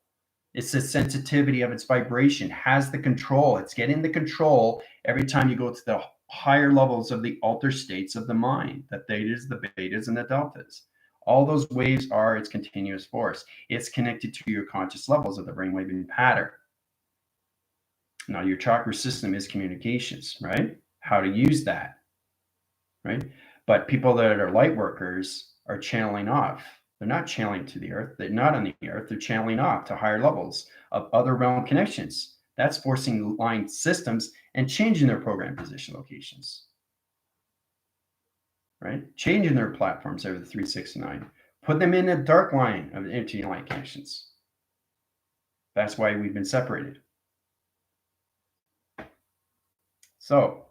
Speaker 1: It's the sensitivity of its vibration, has the control. It's getting the control every time you go to the higher levels of the altered states of the mind, the thetas, the betas, and the deltas. All those waves are its continuous force. It's connected to your conscious levels of the brainwave and pattern. Now, your chakra system is communications, right? How to use that, right? But people that are light workers are channeling off. They're not channeling to the earth. They're not on the earth. They're channeling off to higher levels of other realm connections. That's forcing line systems and changing their program position locations, right? Changing their platforms over the 3, 6, and 9. Put them in a dark line of energy line connections. That's why we've been separated. So,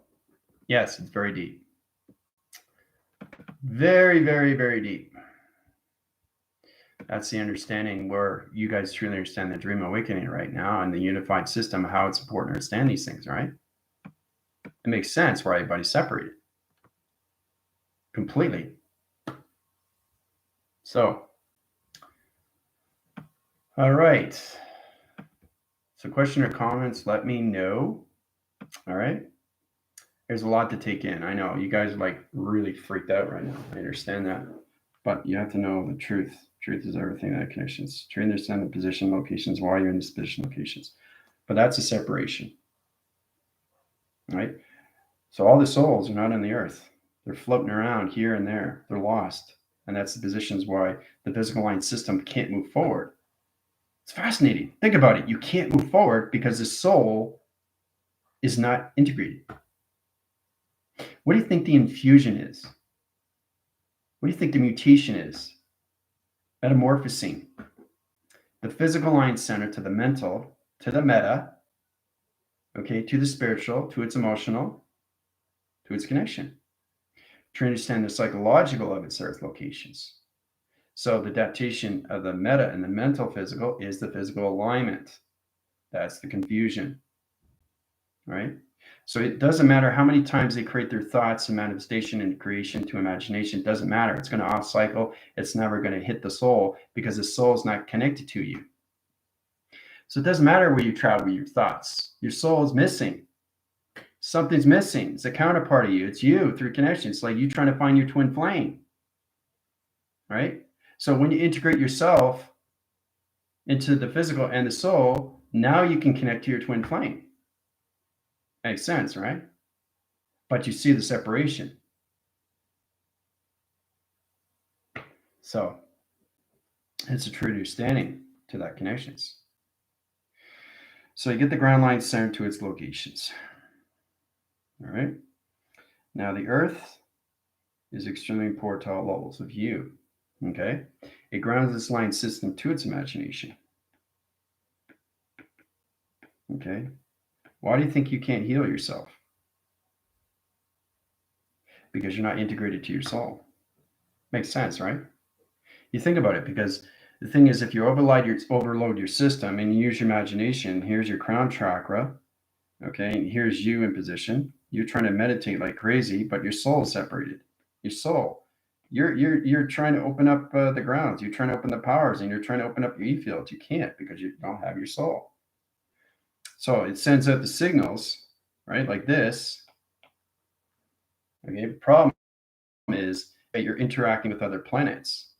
Speaker 1: yes, it's very deep. Very, very, very deep. That's the understanding where you guys truly understand the dream awakening right now and the unified system, how it's important to understand these things, right? It makes sense why everybody's separated. Completely. So, All right. So question or comments, let me know. All right. There's a lot to take in. I know you guys are like really freaked out right now. I understand that. But you have to know the truth. Truth is everything that connections. To understand the position, locations, why you're in this position, locations. But that's a separation. Right? So all the souls are not on the earth. They're floating around here and there. They're lost. And that's the positions why the physical line system can't move forward. It's fascinating. Think about it. You can't move forward because the soul is not integrated. What do you think the infusion is? What do you think the mutation is? Metamorphosing. The physical line center to the mental, to the meta, okay, to the spiritual, to its emotional, to its connection. To understand the psychological of its earth locations. So the adaptation of the meta and the mental physical is the physical alignment. That's the confusion, right? So it doesn't matter how many times they create their thoughts and manifestation and creation to imagination. It doesn't matter. It's going to off cycle. It's never going to hit the soul because the soul is not connected to you. So it doesn't matter where you travel with your thoughts. Your soul is missing. Something's missing. It's a counterpart of you. It's you through connection. It's like you trying to find your twin flame, right? So when you integrate yourself into the physical and the soul, now you can connect to your twin flame. Makes sense, right? But you see the separation. So it's a true understanding to that connections. So you get the ground line centered to its locations. All right. Now the earth is extremely important to all levels of you. Okay. It grounds this line system to its imagination. Okay. Why do you think you can't heal yourself? Because you're not integrated to your soul. Makes sense, right? You think about it, because the thing is, if you overload your system and you use your imagination, here's your crown chakra, okay, and here's you in position. You're trying to meditate like crazy, but your soul is separated. Your soul, you're trying to open up the grounds. You're trying to open the powers, and you're trying to open up your E field. You can't because you don't have your soul. So it sends out the signals, right, like this. Okay, the problem is that you're interacting with other planets.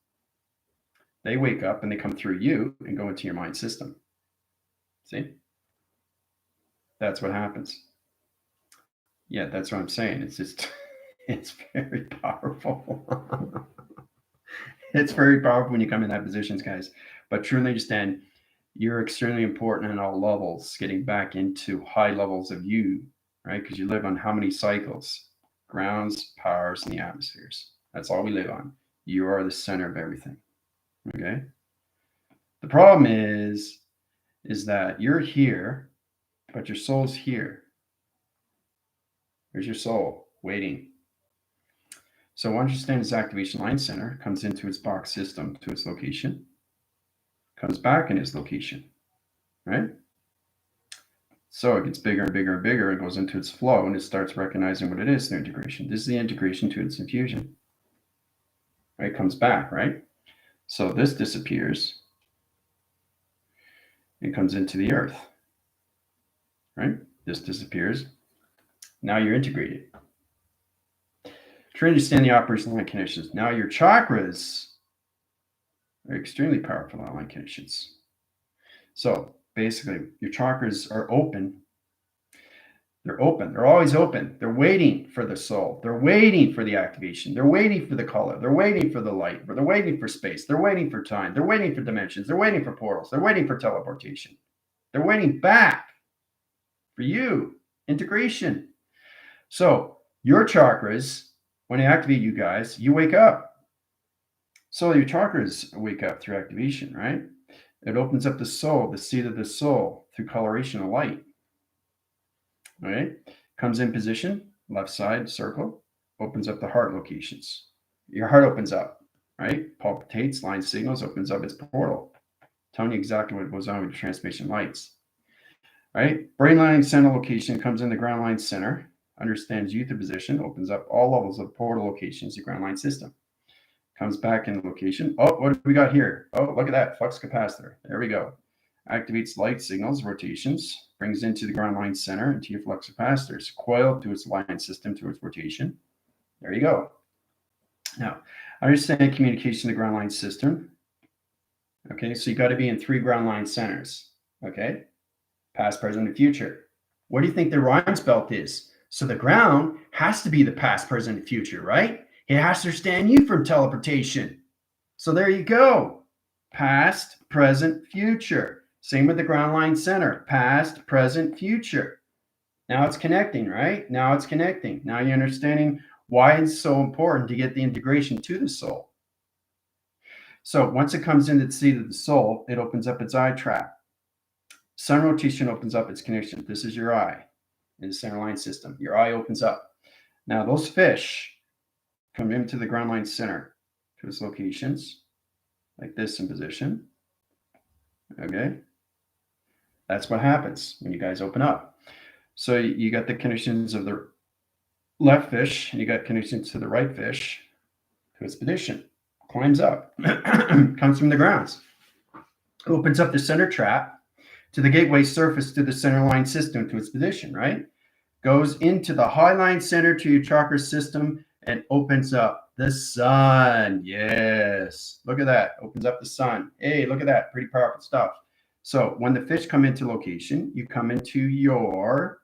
Speaker 1: They wake up and they come through you and go into your mind system. See? That's what happens. Yeah, that's what I'm saying. It's just, it's very powerful. It's very powerful when you come in that positions, guys. But truly understand you're extremely important on all levels, getting back into high levels of you, right? Because you live on how many cycles? Grounds, powers, and the atmospheres. That's all we live on. You are the center of everything. Okay? The problem is that you're here, but your soul's here. There's your soul waiting. So once you stand its activation line center, comes into its box system to its location, comes back in its location, right? So it gets bigger and bigger and bigger and goes into its flow, and it starts recognizing what it is through integration. This is the integration to its infusion. Right? It comes back, right? So this disappears. It comes into the earth, right? This disappears. Now you're integrated. To understand the operational line connections, now your chakras are extremely powerful line connections. So basically, your chakras are open. They're open. They're always open. They're waiting for the soul. They're waiting for the activation. They're waiting for the color. They're waiting for the light. They're waiting for space. They're waiting for time. They're waiting for dimensions. They're waiting for portals. They're waiting for teleportation. They're waiting back for you. Integration. So your chakras, when they activate you guys, you wake up. So your chakras wake up through activation, right? It opens up the soul, the seat of the soul, through coloration of light. All right. Comes in position, left side circle, opens up the heart locations. Your heart opens up, right? Palpitates, line signals, opens up its portal, telling you exactly what goes on with your transmission lights. Right? Brain line center location comes in the ground line center, understands you through position, opens up all levels of portal locations, the ground line system. comes back in location. Oh, what do we got here? Oh, look at that, flux capacitor. There we go. Activates light signals, rotations, brings into the ground line center into your flux capacitors. Coil to its line system to its rotation. There you go. Now, understand communication to the ground line system. Okay, so you got to be in 3 ground line centers. Okay, past, present, and future. What do you think the Rhines belt is? So the ground has to be the past, present, and future, right? It has to understand you from teleportation. So there you go. Past, present, future. Same with the ground line center. Past, present, future. Now it's connecting, right? Now it's connecting. Now you're understanding why it's so important to get the integration to the soul. So once it comes into the seat of the soul, it opens up its eye trap. Sun rotation opens up its connection. This is your eye in the center line system. Your eye opens up. Now those fish come into the ground line center to its locations, like this in position. Okay. That's what happens when you guys open up. So you got the connections of the left fish, and you got connections to the right fish to its position. Climbs up, comes from the grounds, opens up the center trap to the gateway surface to the center line system to its position, right? Goes into the high line center to your chakra system and opens up the sun. Yes, look at that. Opens up the sun. Hey, look at that. Pretty powerful stuff. So when the fish come into location, you come into your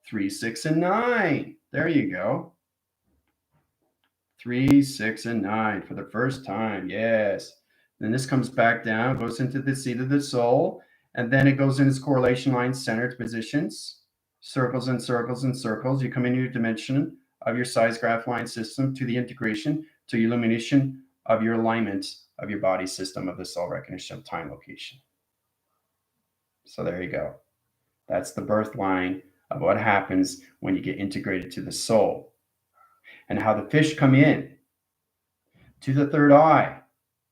Speaker 1: 3, 6, and 9. There you go. 3, 6, and 9 for the first time. Yes. Then this comes back down, goes into the seat of the soul, and then it goes in its correlation line centered positions, circles and circles and circles. You come into your dimension of your size graph line system to the integration to your illumination of your alignment of your body system of the soul recognition of time location. So there you go. That's the birth line of what happens when you get integrated to the soul, and how the fish come in to the third eye,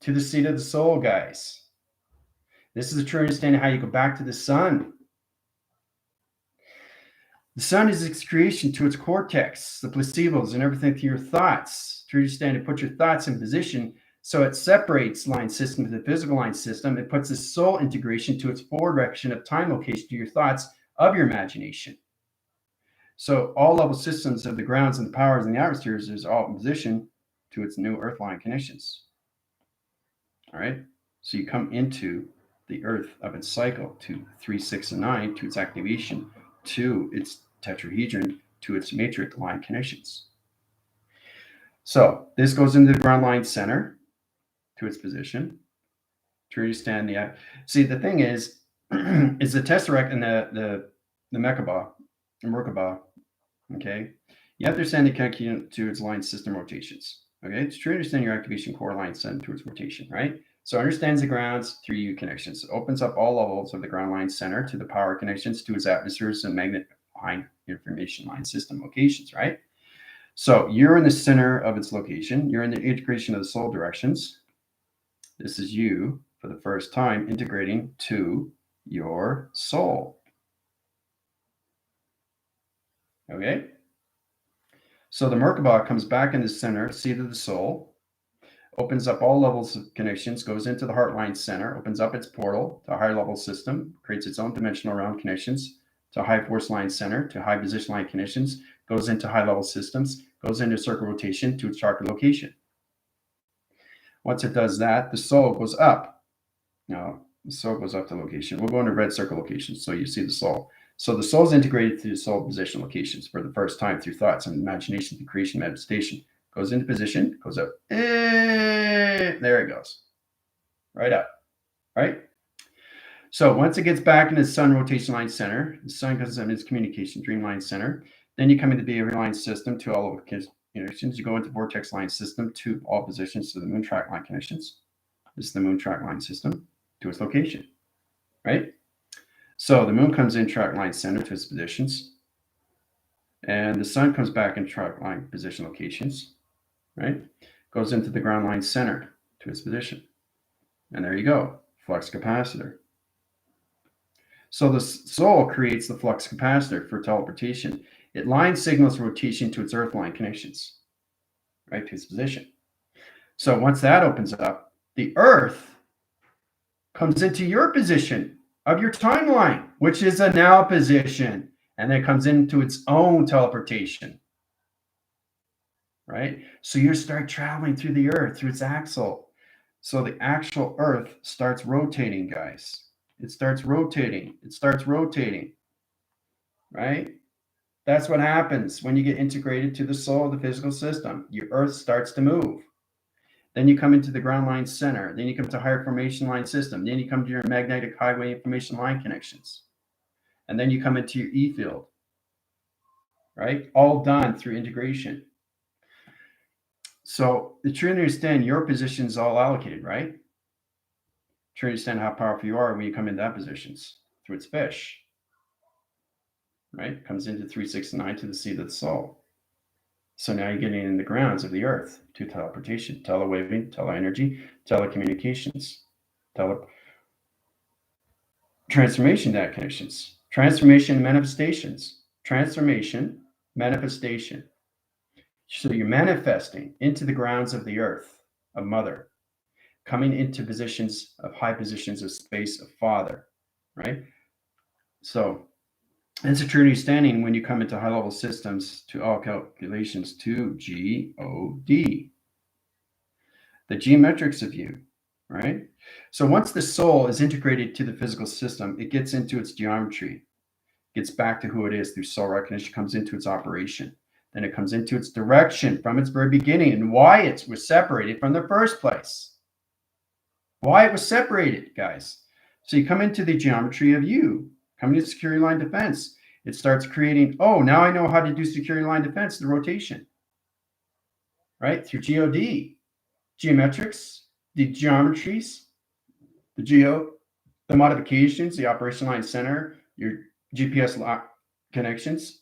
Speaker 1: to the seat of the soul, guys. This is a true understanding of how you go back to the sun. The sun is its creation to its cortex, the placebos, and everything through your thoughts. To understand it, put your thoughts in position so it separates line system to the physical line system. It puts the soul integration to its forward direction of time location to your thoughts of your imagination. So all level systems of the grounds and the powers and the atmospheres is all in position to its new earth line connections. All right. So you come into the earth of its cycle to 3, 6, and 9 to its activation, to its tetrahedron, to its matrix line connections. So this goes into the ground line center to its position. To understand the see, the thing is the tesseract and the Merkaba, okay? You have to understand the connection to its line system rotations. Okay, it's true to understand your activation core line center to its rotation, right? So understands the grounds through U connections. It opens up all levels of the ground line center to the power connections to its atmospheres and magnet high information line system locations, right? So you're in the center of its location. You're in the integration of the soul directions. This is you for the first time integrating to your soul. Okay. So the Merkaba comes back in the center, seat of the soul, opens up all levels of connections, goes into the heartline center, opens up its portal to a higher level system, creates its own dimensional round connections to high force line center, to high position line connections, goes into high level systems, goes into circle rotation to its chakra location. Once it does that, the soul goes up. Now, the soul goes up to location. We'll go into red circle location so you see the soul. So the soul is integrated to the soul position locations for the first time through thoughts and imagination, through creation, meditation. Goes into position, goes up. There it goes. Right up. Right? So once it gets back into the sun rotation line center, the sun goes in its communication dream line center. Then you come into the behavior line system to all of connections. You go into vortex line system to all positions to the moon track line connections. This is the moon track line system to its location. Right? So the moon comes in track line center to its positions. And the sun comes back in track line position locations. Right? Goes into the ground line center to its position. And there you go. Flux capacitor. So the soul creates the flux capacitor for teleportation. It line signals rotation to its earth line connections, right, to its position. So once that opens up, the Earth comes into your position of your timeline, which is a now position, and then comes into its own teleportation, right? So you start traveling through the Earth, through its axle. So the actual Earth starts rotating, guys. It starts rotating. It starts rotating, right? That's what happens when you get integrated to the soul of the physical system. Your Earth starts to move. Then you come into the ground line center. Then you come to higher formation line system. Then you come to your magnetic highway information line connections. And then you come into your E field, right? All done through integration. So the truly understand your position is all allocated, right? Truly understand how powerful you are when you come into that positions through its fish, right? Comes into 369 to the seat of the soul. So now you're getting in the grounds of the Earth to teleportation, telewaving, teleenergy, telecommunications, transformation data connections, transformation manifestations, transformation manifestation. So you're manifesting into the grounds of the Earth, of Mother, coming into positions of high positions of space of Father, right? So it's a true understanding when you come into high level systems to all calculations to G-O-D, the geometrics of you, right? So once the soul is integrated to the physical system, it gets into its geometry, gets back to who it is through soul recognition, comes into its operation. Then it comes into its direction from its very beginning and why it was separated from the first place. Why it was separated, guys. So you come into the geometry of you, coming to security line defense. It starts creating, oh, now I know how to do security line defense, the rotation, right? Through GOD, geometrics, the geometries, the modifications, the operation line center, your GPS lock connections,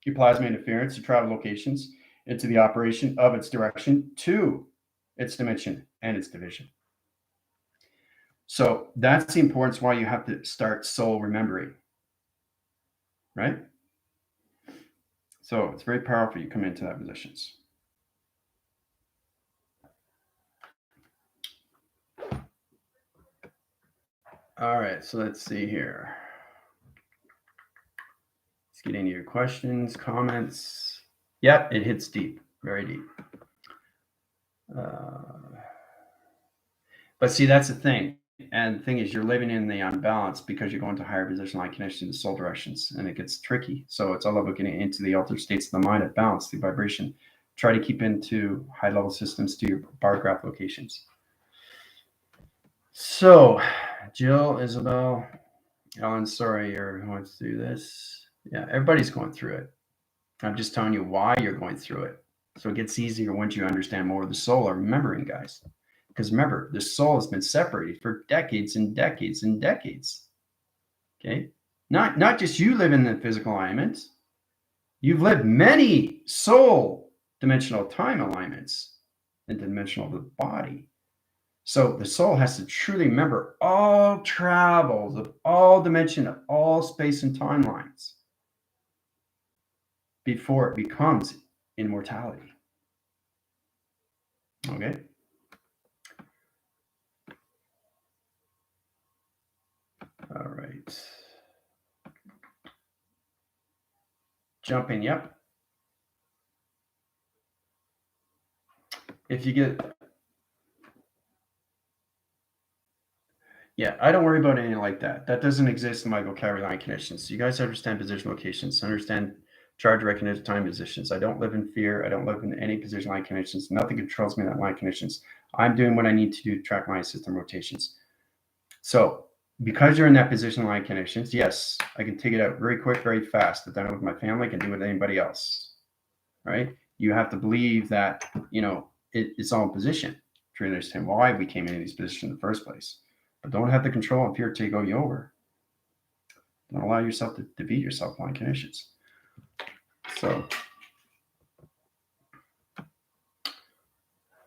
Speaker 1: your plasma interference to travel locations into the operation of its direction to its dimension and its division. So that's the importance why you have to start soul remembering, right? So it's very powerful. You come into that positions. All right, so let's see here. Let's get into your questions, comments. Yep, it hits deep, very deep. But see, that's the thing. And the thing is, you're living in the unbalance because you're going to higher position line connection to soul directions, and it gets tricky. So it's all about getting into the altered states of the mind at balance, the vibration. Try to keep into high level systems to your bar graph locations. So, Jill, Isabel, Ellen, sorry, you're going through this. Yeah, everybody's going through it. I'm just telling you why you're going through it. So it gets easier once you understand more of the soul of remembering, guys. Because remember, the soul has been separated for decades and decades and decades. Okay? Not just you live in the physical alignment. You've lived many soul dimensional time alignments and dimensional of the body. So the soul has to truly remember all travels of all dimension, of all space and timelines before it becomes immortality. Okay? All right. Jumping, yep. If you get, yeah, I don't worry about anything like that. That doesn't exist in my vocabulary line connections. You guys understand position locations, understand charge recognition time positions. I don't live in fear. I don't live in any position line connections. Nothing controls me in that line connections. I'm doing what I need to do to track line system rotations. So because you're in that position line connections, yes, I can take it out very quick, very fast. I've done it with my family. I can do it with anybody else, right? You have to believe that, it's all in position to understand why we came into these positions in the first place. But don't have the control and fear take you over. Don't allow yourself to defeat yourself line conditions. So,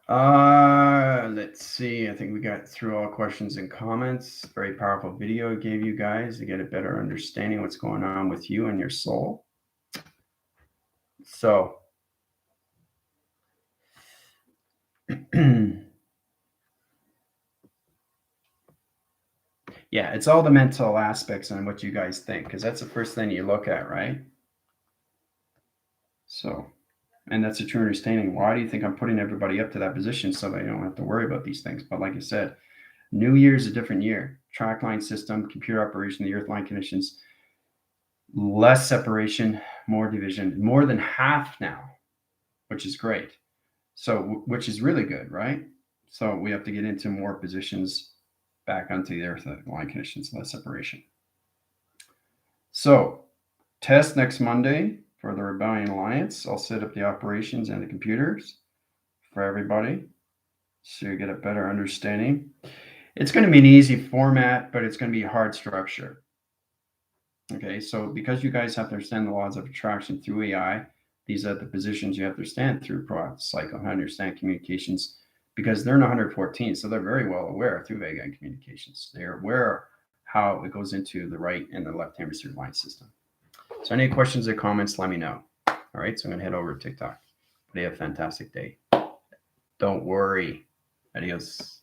Speaker 1: let's see. I think we got through all questions and comments. Very powerful video I gave you guys to get a better understanding of what's going on with you and your soul. So,
Speaker 2: Yeah, it's all the mental aspects and what you guys think, because that's the first thing you look at, right? So, and that's a true understanding. Why do you think I'm putting everybody up to that position so that you don't have to worry about these things? But like I said, new year is a different year. Track line system, computer operation, the earth line conditions, less separation, more division, more than half now, which is great. So, which is really good, right? So we have to get into more positions back onto the earth line conditions, less separation. So, test next Monday for the Rebellion Alliance. I'll set up the operations and the computers for everybody so you get a better understanding. It's going to be an easy format, but it's going to be a hard structure. Okay, so because you guys have to understand the laws of attraction through AI, these are the positions you have to understand through proactive cycle, how to understand communications, because they're in 114, so they're very well aware through Vega and communications. They're aware how it goes into the right and the left hemisphere line system. So any questions or comments, let me know. All right, so I'm going to head over to TikTok. But you have a fantastic day. Don't worry. Adios.